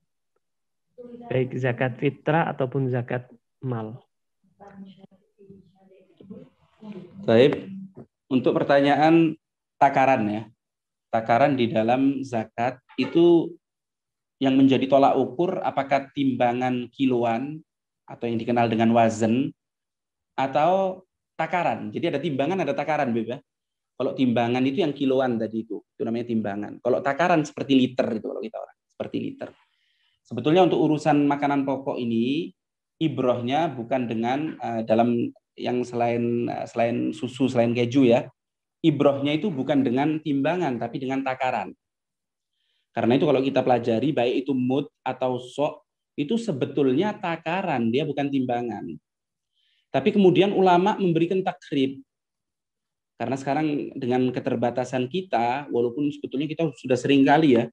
Baik zakat fitrah ataupun zakat mal. Baik, untuk pertanyaan takaran ya. Takaran di dalam zakat itu yang menjadi tolak ukur apakah timbangan kiloan atau yang dikenal dengan wazan atau takaran. Jadi ada timbangan, ada takaran, Beb ya. Kalau timbangan itu yang kiloan tadi itu namanya timbangan. Kalau takaran seperti liter itu kalau kita orang, seperti liter. Sebetulnya untuk urusan makanan pokok ini ibrohnya bukan dengan dalam yang selain susu, selain keju ya. Ibrohnya itu bukan dengan timbangan tapi dengan takaran. Karena itu kalau kita pelajari baik itu mud atau sok itu sebetulnya takaran, dia bukan timbangan. Tapi kemudian ulama memberikan takrib. Karena sekarang dengan keterbatasan kita, walaupun sebetulnya kita sudah sering kali ya,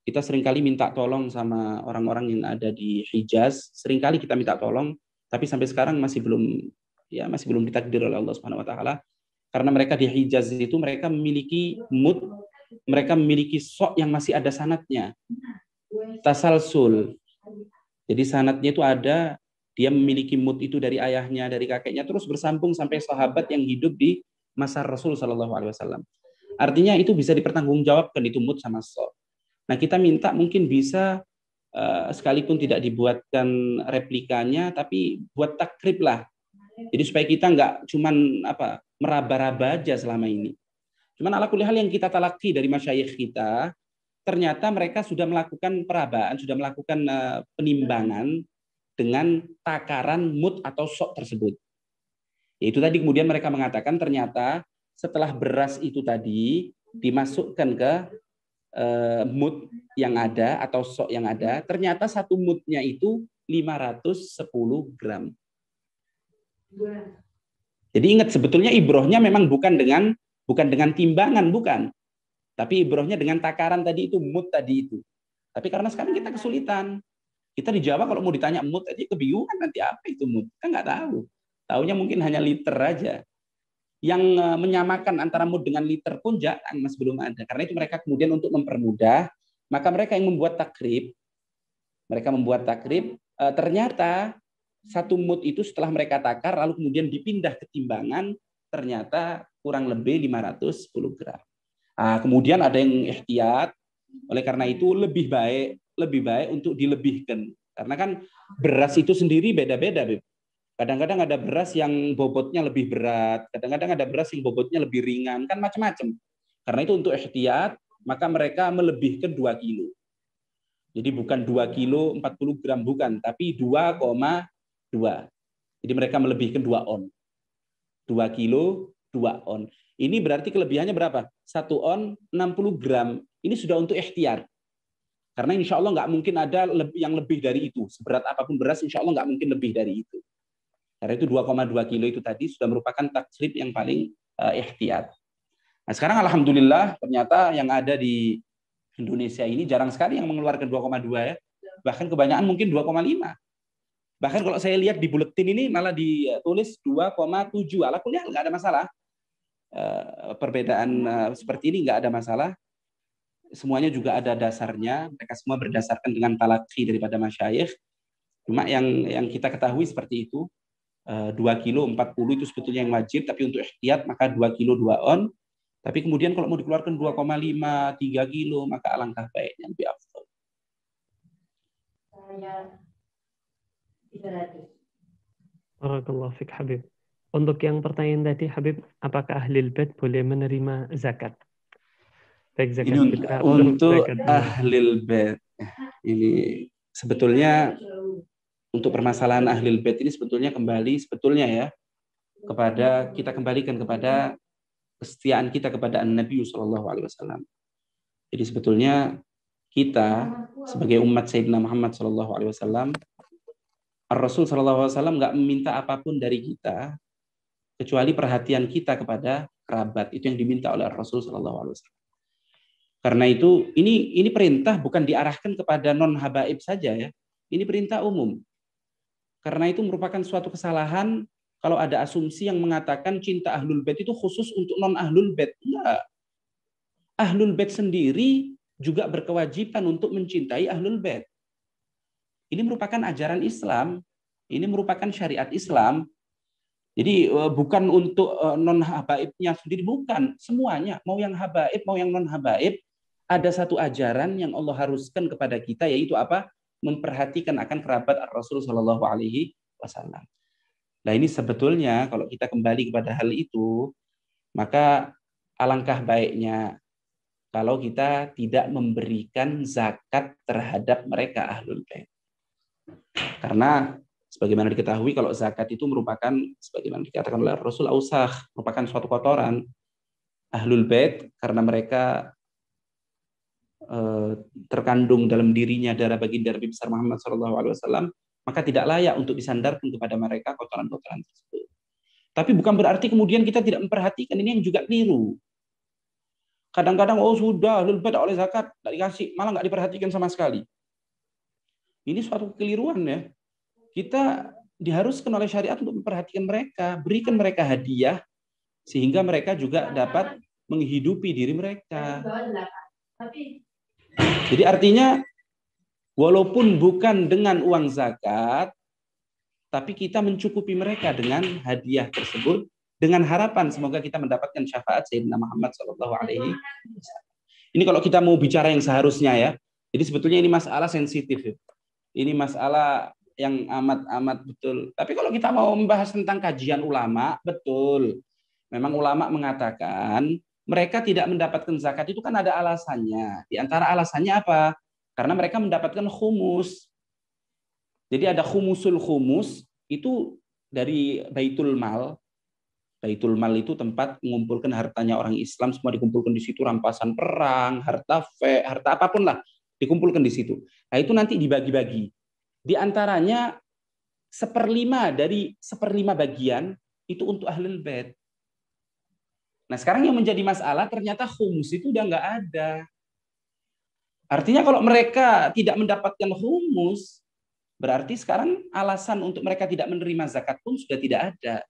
kita seringkali minta tolong sama orang-orang yang ada di Hijaz, seringkali kita minta tolong, tapi sampai sekarang masih belum ditakdir oleh Allah Subhanahu wa taala. Karena mereka di Hijaz itu mereka memiliki mud, mereka memiliki sok yang masih ada sanadnya. Tasalsul. Jadi sanadnya itu ada, dia memiliki mud itu dari ayahnya, dari kakeknya, terus bersambung sampai sahabat yang hidup di masa Rasul Shallallahu Alaihi Wasallam. Artinya itu bisa dipertanggungjawabkan itu mud sama sok. Nah kita minta mungkin bisa sekalipun tidak dibuatkan replikanya, tapi buat takrib lah. Jadi supaya kita nggak cuman meraba-raba aja selama ini. Cuman ala kulli hal yang kita talaki dari masyayikh kita, ternyata mereka sudah melakukan perabaan, sudah melakukan penimbangan dengan takaran mud atau sok tersebut. Yaitu tadi kemudian mereka mengatakan ternyata setelah beras itu tadi dimasukkan ke mud yang ada atau sok yang ada, ternyata satu mudnya itu 510 gram. Jadi ingat, sebetulnya ibrohnya memang bukan dengan timbangan, bukan. Tapi ibrohnya dengan takaran tadi itu, mud tadi itu. Tapi karena sekarang kita kesulitan. Kita di Jawa kalau mau ditanya mud aja kebingungan, nanti apa itu mud. Kita nggak tahu. Taunya mungkin hanya liter aja. Yang menyamakan antara mud dengan liter pun jarang, Mas, belum ada. Karena itu mereka kemudian untuk mempermudah, maka mereka yang membuat takrib, ternyata satu mud itu setelah mereka takar, lalu kemudian dipindah ke timbangan, ternyata kurang lebih 510 gram. Nah, kemudian ada yang ihtiyat, oleh karena itu lebih baik untuk dilebihkan. Karena kan beras itu sendiri beda-beda, Beb. Kadang-kadang ada beras yang bobotnya lebih berat, kadang-kadang ada beras yang bobotnya lebih ringan, kan macam-macam. Karena itu untuk ihtiyat, maka mereka melebihkan 2 kilo. Jadi bukan 2 kilo 40 gram, bukan, tapi 2,2. Jadi mereka melebihkan 2 on. 2 kilo, 2 on. Ini berarti kelebihannya berapa? 1 on 60 gram. Ini sudah untuk ikhtiar. Karena insya Allah nggak mungkin ada yang lebih dari itu. Seberat apapun beras, insya Allah nggak mungkin lebih dari itu. Karena itu 2,2 kilo itu tadi sudah merupakan taksrib yang paling ihtiyat. Nah sekarang alhamdulillah ternyata yang ada di Indonesia ini jarang sekali yang mengeluarkan 2,2 ya. Bahkan kebanyakan mungkin 2,5. Bahkan kalau saya lihat di buletin ini malah ditulis 2,7. Ala kuliah nggak ada masalah. Perbedaan seperti ini nggak ada masalah. Semuanya juga ada dasarnya. Mereka semua berdasarkan dengan talaqi daripada masyayikh. Cuma yang kita ketahui seperti itu. 2 kilo 40 itu sebetulnya yang wajib, tapi untuk ihtiyat maka 2 kilo 2 on. Tapi kemudian kalau mau dikeluarkan 2,5, 3 kilo, maka alangkah baiknya lebih afdal. Barakallahu fiik Habib. Untuk yang pertanyaan tadi Habib, apakah Ahlul Bait boleh menerima zakat? Baik zakat ini fitrah untuk Ahlul Bait. Ini sebetulnya untuk permasalahan Ahlul Bait ini sebetulnya ya kepada kita kembalikan kepada kesetiaan kita kepada Nabi Shallallahu Alaihi Wasallam. Jadi sebetulnya kita sebagai umat Sayyidina Muhammad Shallallahu Alaihi Wasallam, Rasul Shallallahu Alaihi Wasallam nggak meminta apapun dari kita kecuali perhatian kita kepada kerabat. Itu yang diminta oleh Rasul Shallallahu Alaihi Wasallam. Karena itu ini perintah bukan diarahkan kepada non habaib saja ya. Ini perintah umum. Karena itu merupakan suatu kesalahan kalau ada asumsi yang mengatakan cinta Ahlul Bait itu khusus untuk non Ahlul Bait. Enggak. Ahlul Bait sendiri juga berkewajiban untuk mencintai Ahlul Bait. Ini merupakan ajaran Islam, ini merupakan syariat Islam. Jadi bukan untuk non habaibnya sendiri, bukan, semuanya, mau yang habaib mau yang non habaib, ada satu ajaran yang Allah haruskan kepada kita, yaitu apa? Memperhatikan akan kerabat Rasul Shallallahu Alaihi Wasallam. Nah ini sebetulnya kalau kita kembali kepada hal itu, maka alangkah baiknya kalau kita tidak memberikan zakat terhadap mereka Ahlul Bait. Karena sebagaimana diketahui kalau zakat itu merupakan, sebagaimana dikatakan oleh Rasul, ausakh, merupakan suatu kotoran. Ahlul Bait karena mereka terkandung dalam dirinya darah baginda Nabi besar Muhammad SAW, maka tidak layak untuk disandarkan kepada mereka kotoran-kotoran tersebut. Tapi bukan berarti kemudian kita tidak memperhatikan, ini yang juga keliru. Kadang-kadang sudah Ahlul Bait oleh zakat, tidak dikasih, malah nggak diperhatikan sama sekali. Ini suatu kekeliruan ya. Kita diharuskan oleh syariat untuk memperhatikan mereka, berikan mereka hadiah sehingga mereka juga dapat menghidupi diri mereka. Jadi artinya walaupun bukan dengan uang zakat, tapi kita mencukupi mereka dengan hadiah tersebut dengan harapan semoga kita mendapatkan syafaat Sayyidina Muhammad SAW. Ini kalau kita mau bicara yang seharusnya ya. Jadi sebetulnya ini masalah sensitif. Ini masalah yang amat betul. Tapi kalau kita mau membahas tentang kajian ulama, betul. Memang ulama mengatakan mereka tidak mendapatkan zakat itu kan ada alasannya. Di antara alasannya apa? Karena mereka mendapatkan khumus. Jadi ada khumusul khumus itu dari Baitul Mal. Baitul Mal itu tempat mengumpulkan hartanya orang Islam, semua dikumpulkan di situ, rampasan perang, harta apapun lah dikumpulkan di situ. Nah, itu nanti dibagi-bagi. Di antaranya 1/5 dari 1/5 bagian itu untuk ahlul bait. Nah, sekarang yang menjadi masalah ternyata humus itu udah nggak ada. Artinya kalau mereka tidak mendapatkan humus, berarti sekarang alasan untuk mereka tidak menerima zakat pun sudah tidak ada.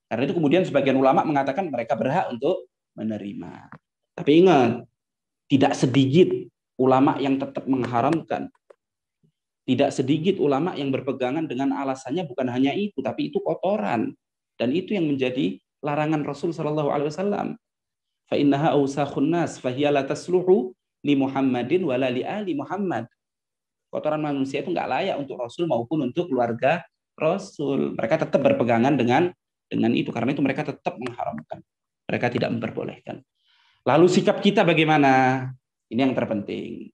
Karena itu kemudian sebagian ulama mengatakan mereka berhak untuk menerima. Tapi ingat, tidak sedikit ulama yang tetap mengharamkan. Tidak sedikit ulama yang berpegangan dengan alasannya bukan hanya itu, tapi itu kotoran. Dan itu yang menjadi larangan Rasul Shallallahu Alaihi Wasallam. Fa innaha awsakhun nas, fahiya la tasluhu li Muhammadin wala li ali Muhammad. Kotoran manusia itu nggak layak untuk Rasul maupun untuk keluarga Rasul. Mereka tetap berpegangan dengan itu. Karena itu mereka tetap mengharamkan. Mereka tidak memperbolehkan. Lalu sikap kita bagaimana? Ini yang terpenting.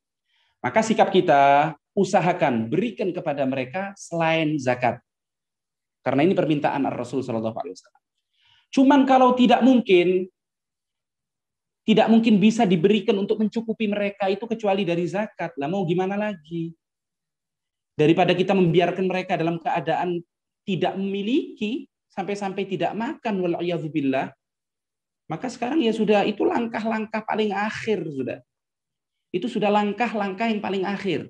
Maka sikap kita usahakan berikan kepada mereka selain zakat. Karena ini permintaan Rasul Shallallahu Alaihi Wasallam. Cuman kalau tidak mungkin bisa diberikan untuk mencukupi mereka itu kecuali dari zakat. Lah mau gimana lagi? Daripada kita membiarkan mereka dalam keadaan tidak memiliki sampai-sampai tidak makan, wal'iyadzubillah, maka sekarang ya sudah, itu langkah-langkah paling akhir sudah. Itu sudah langkah-langkah yang paling akhir.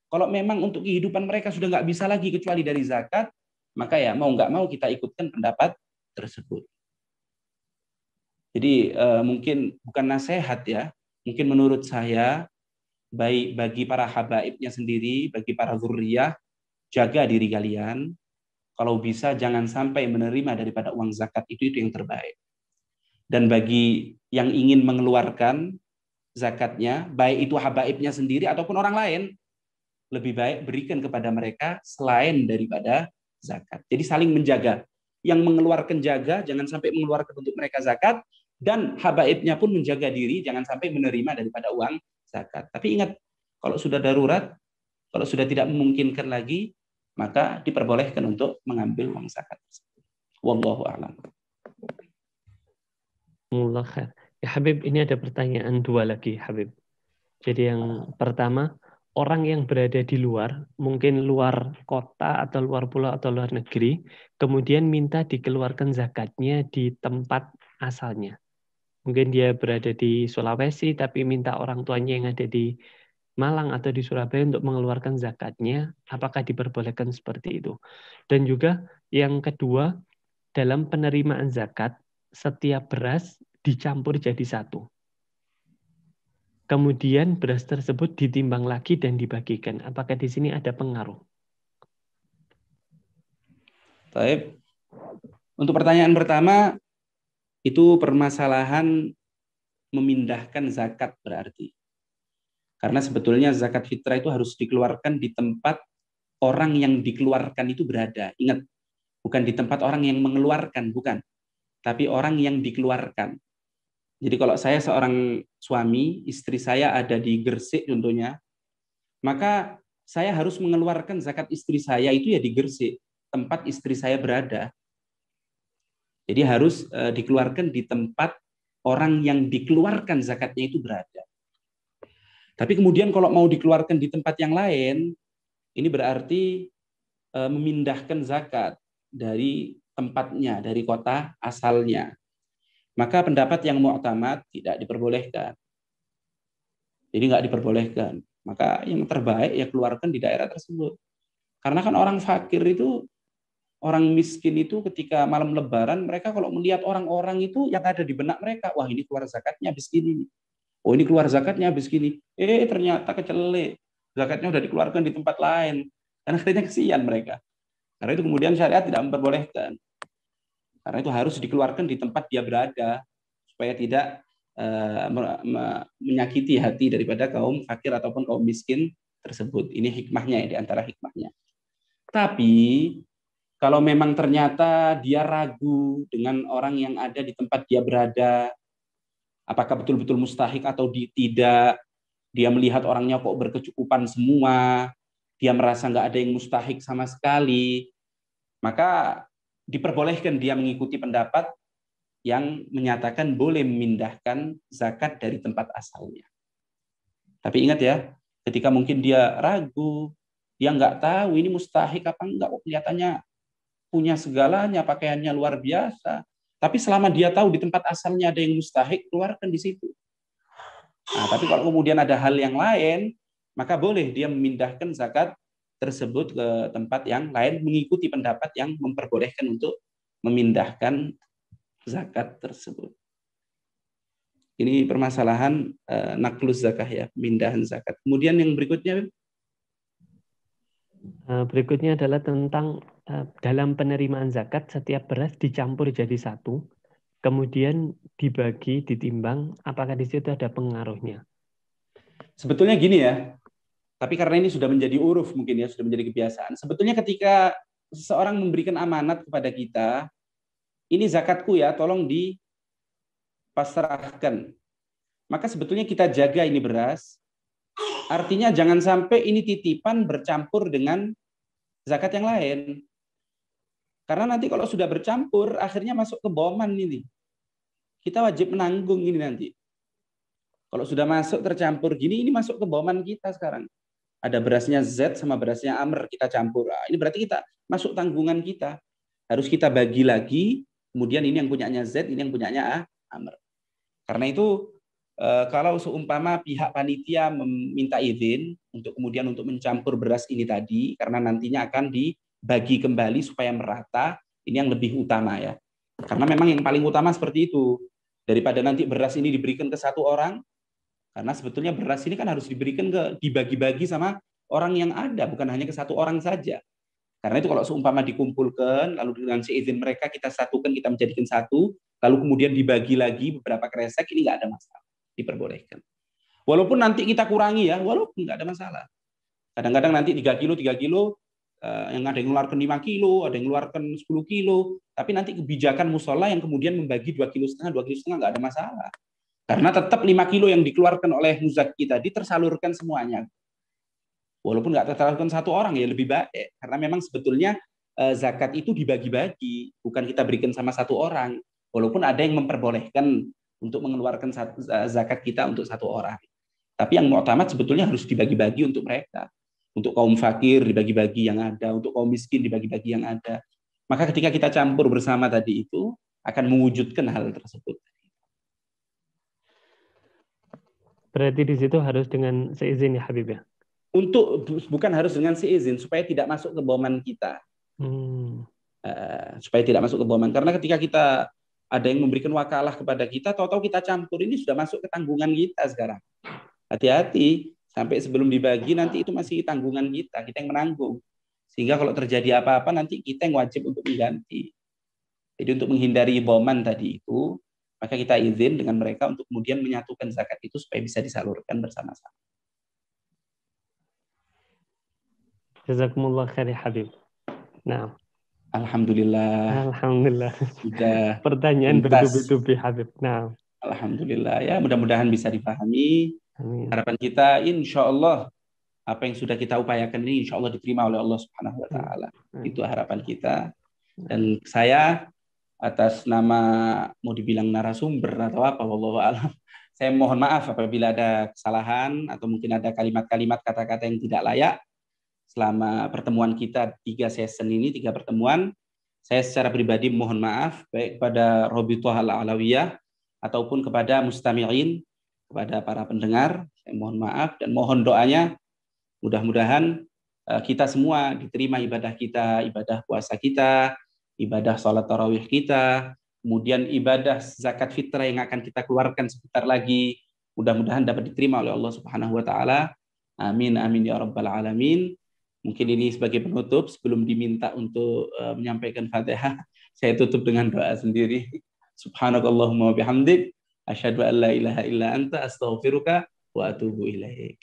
Kalau memang untuk kehidupan mereka sudah nggak bisa lagi kecuali dari zakat, maka ya mau nggak mau kita ikutkan pendapat tersebut. Jadi mungkin bukan nasihat ya, mungkin menurut saya baik bagi para habaibnya sendiri, bagi para dzurriyyah, jaga diri kalian. Kalau bisa jangan sampai menerima daripada uang zakat itu yang terbaik. Dan bagi yang ingin mengeluarkan zakatnya, baik itu habaibnya sendiri ataupun orang lain, lebih baik berikan kepada mereka selain daripada zakat. Jadi saling menjaga. Yang mengeluarkan jaga, jangan sampai mengeluarkan untuk mereka zakat, dan habaibnya pun menjaga diri, jangan sampai menerima daripada uang zakat. Tapi ingat, kalau sudah darurat, kalau sudah tidak memungkinkan lagi, maka diperbolehkan untuk mengambil uang zakat. Wallahu a'lam. Ya Habib, ini ada pertanyaan dua lagi Habib. Jadi yang pertama, orang yang berada di luar, mungkin luar kota atau luar pulau atau luar negeri, kemudian minta dikeluarkan zakatnya di tempat asalnya. Mungkin dia berada di Sulawesi, tapi minta orang tuanya yang ada di Malang atau di Surabaya untuk mengeluarkan zakatnya, apakah diperbolehkan seperti itu? Dan juga yang kedua, dalam penerimaan zakat, setiap beras dicampur jadi satu. Kemudian beras tersebut ditimbang lagi dan dibagikan. Apakah di sini ada pengaruh? Baik. Untuk pertanyaan pertama, itu permasalahan memindahkan zakat berarti. Karena sebetulnya zakat fitrah itu harus dikeluarkan di tempat orang yang dikeluarkan itu berada. Ingat, bukan di tempat orang yang mengeluarkan, bukan. Tapi orang yang dikeluarkan. Jadi kalau saya seorang suami, istri saya ada di Gresik contohnya, maka saya harus mengeluarkan zakat istri saya itu ya di Gresik, tempat istri saya berada. Jadi harus dikeluarkan di tempat orang yang dikeluarkan zakatnya itu berada. Tapi kemudian kalau mau dikeluarkan di tempat yang lain, ini berarti memindahkan zakat dari tempatnya, dari kota asalnya. Maka pendapat yang mu'tamad tidak diperbolehkan. Jadi nggak diperbolehkan. Maka yang terbaik ya keluarkan di daerah tersebut. Karena kan orang fakir itu, orang miskin itu ketika malam lebaran, mereka kalau melihat orang-orang itu yang ada di benak mereka, wah ini keluar zakatnya habis gini. Oh ini keluar zakatnya habis gini. Ternyata kecelek. Zakatnya udah dikeluarkan di tempat lain. Karena akhirnya kesian mereka. Karena itu kemudian syariat tidak memperbolehkan. Karena itu harus dikeluarkan di tempat dia berada. Supaya tidak menyakiti hati daripada kaum fakir ataupun kaum miskin tersebut. Ini hikmahnya ya, di antara hikmahnya. Tapi kalau memang ternyata dia ragu dengan orang yang ada di tempat dia berada, apakah betul-betul mustahik atau tidak, dia melihat orangnya kok berkecukupan semua, dia merasa nggak ada yang mustahik sama sekali, maka diperbolehkan dia mengikuti pendapat yang menyatakan boleh memindahkan zakat dari tempat asalnya. Tapi ingat ya, ketika mungkin dia ragu, Dia nggak tahu ini mustahik apa enggak. Oh, kelihatannya punya segalanya, pakaiannya luar biasa. Tapi selama dia tahu di tempat asalnya ada yang mustahik, keluarkan di situ. Nah, tapi kalau kemudian ada hal yang lain, maka boleh dia memindahkan zakat tersebut ke tempat yang lain, mengikuti pendapat yang memperbolehkan untuk memindahkan zakat tersebut. Ini permasalahan naklus zakah ya, pemindahan zakat. Kemudian yang berikutnya, berikutnya adalah tentang dalam penerimaan zakat setiap beras dicampur jadi satu, kemudian dibagi, ditimbang, apakah di situ ada pengaruhnya? sebetulnya gini ya, tapi karena ini sudah menjadi uruf mungkin ya, sudah menjadi kebiasaan. Sebetulnya ketika seseorang memberikan amanat kepada kita, ini zakatku ya, tolong dipasrahkan. Maka sebetulnya kita jaga ini beras, artinya jangan sampai ini titipan bercampur dengan zakat yang lain. Karena nanti kalau sudah bercampur, akhirnya masuk ke boman ini. Kita wajib menanggung ini nanti. Kalau sudah masuk tercampur gini, ini masuk ke boman kita sekarang. Ada berasnya Z sama berasnya Amr, kita campur. Ini berarti kita masuk tanggungan kita. Harus kita bagi lagi, kemudian ini yang punyanya Z, ini yang punyanya Amr. Karena itu, kalau seumpama pihak panitia meminta izin untuk kemudian untuk mencampur beras ini tadi, karena nantinya akan dibagi kembali supaya merata, ini yang lebih utama ya. Karena memang yang paling utama seperti itu. Daripada nanti beras ini diberikan ke satu orang, karena sebetulnya beras ini kan harus diberikan dibagi-bagi sama orang yang ada, bukan hanya ke satu orang saja. Karena itu kalau seumpama dikumpulkan, lalu dengan seizin mereka kita satukan, kita menjadikan satu, lalu kemudian dibagi lagi beberapa kresek, ini nggak ada masalah, diperbolehkan. Walaupun nanti kita kurangi ya, walaupun nggak ada masalah. Kadang-kadang nanti 3 kilo, yang ada yang mengeluarkan 5 kilo, ada yang mengeluarkan 10 kilo, tapi nanti kebijakan musola yang kemudian membagi 2,5 kilo nggak ada masalah. Karena tetap 5 kilo yang dikeluarkan oleh muzaki tadi tersalurkan semuanya. Walaupun nggak tersalurkan satu orang ya lebih baik. Karena memang sebetulnya zakat itu dibagi-bagi, bukan kita berikan sama satu orang. Walaupun ada yang memperbolehkan untuk mengeluarkan zakat kita untuk satu orang. Tapi yang mu'tamad sebetulnya harus dibagi-bagi untuk mereka. Untuk kaum fakir dibagi-bagi yang ada, untuk kaum miskin dibagi-bagi yang ada. Maka ketika kita campur bersama tadi itu akan mewujudkan hal tersebut. Berarti di situ harus dengan seizin ya Habib ya? Bukan harus dengan seizin, supaya tidak masuk ke boman kita. Supaya tidak masuk ke boman. Karena ketika kita ada yang memberikan wakalah kepada kita, tahu-tahu kita campur, ini sudah masuk ke tanggungan kita sekarang. Hati-hati, sampai sebelum dibagi nanti itu masih tanggungan kita yang menanggung. Sehingga kalau terjadi apa-apa nanti kita yang wajib untuk mengganti. Jadi untuk menghindari boman tadi itu, maka kita izin dengan mereka untuk kemudian menyatukan zakat itu supaya bisa disalurkan bersama-sama. Jazakumullah khair Habib. Nah, Alhamdulillah. Alhamdulillah. Sudah pertanyaan bertubi-tubi Habib. Nah, Alhamdulillah ya, mudah-mudahan bisa dipahami. Amin. Harapan kita insya Allah apa yang sudah kita upayakan ini insya Allah diterima oleh Allah Subhanahu Wa Taala. Itu harapan kita. Dan saya atas nama mau dibilang narasumber atau apa, wallahu a'lam, saya mohon maaf apabila ada kesalahan atau mungkin ada kalimat-kalimat kata-kata yang tidak layak selama pertemuan kita 3 season ini, 3 pertemuan. Saya secara pribadi mohon maaf baik kepada Robitoh Al-Alawiyah ataupun kepada mustami'in, kepada para pendengar. Saya mohon maaf dan mohon doanya mudah-mudahan kita semua diterima ibadah kita, ibadah puasa kita, ibadah sholat tarawih kita, kemudian ibadah zakat fitrah yang akan kita keluarkan sebentar lagi, mudah-mudahan dapat diterima oleh Allah Subhanahu Wa Taala. Amin amin ya rabbal alamin. Mungkin ini sebagai penutup sebelum diminta untuk menyampaikan Fatihah, saya tutup dengan doa sendiri. Subhanakallahumma wa bihamdik, asyhadu an la ilaha illa anta, astaghfiruka wa atubu ilaik.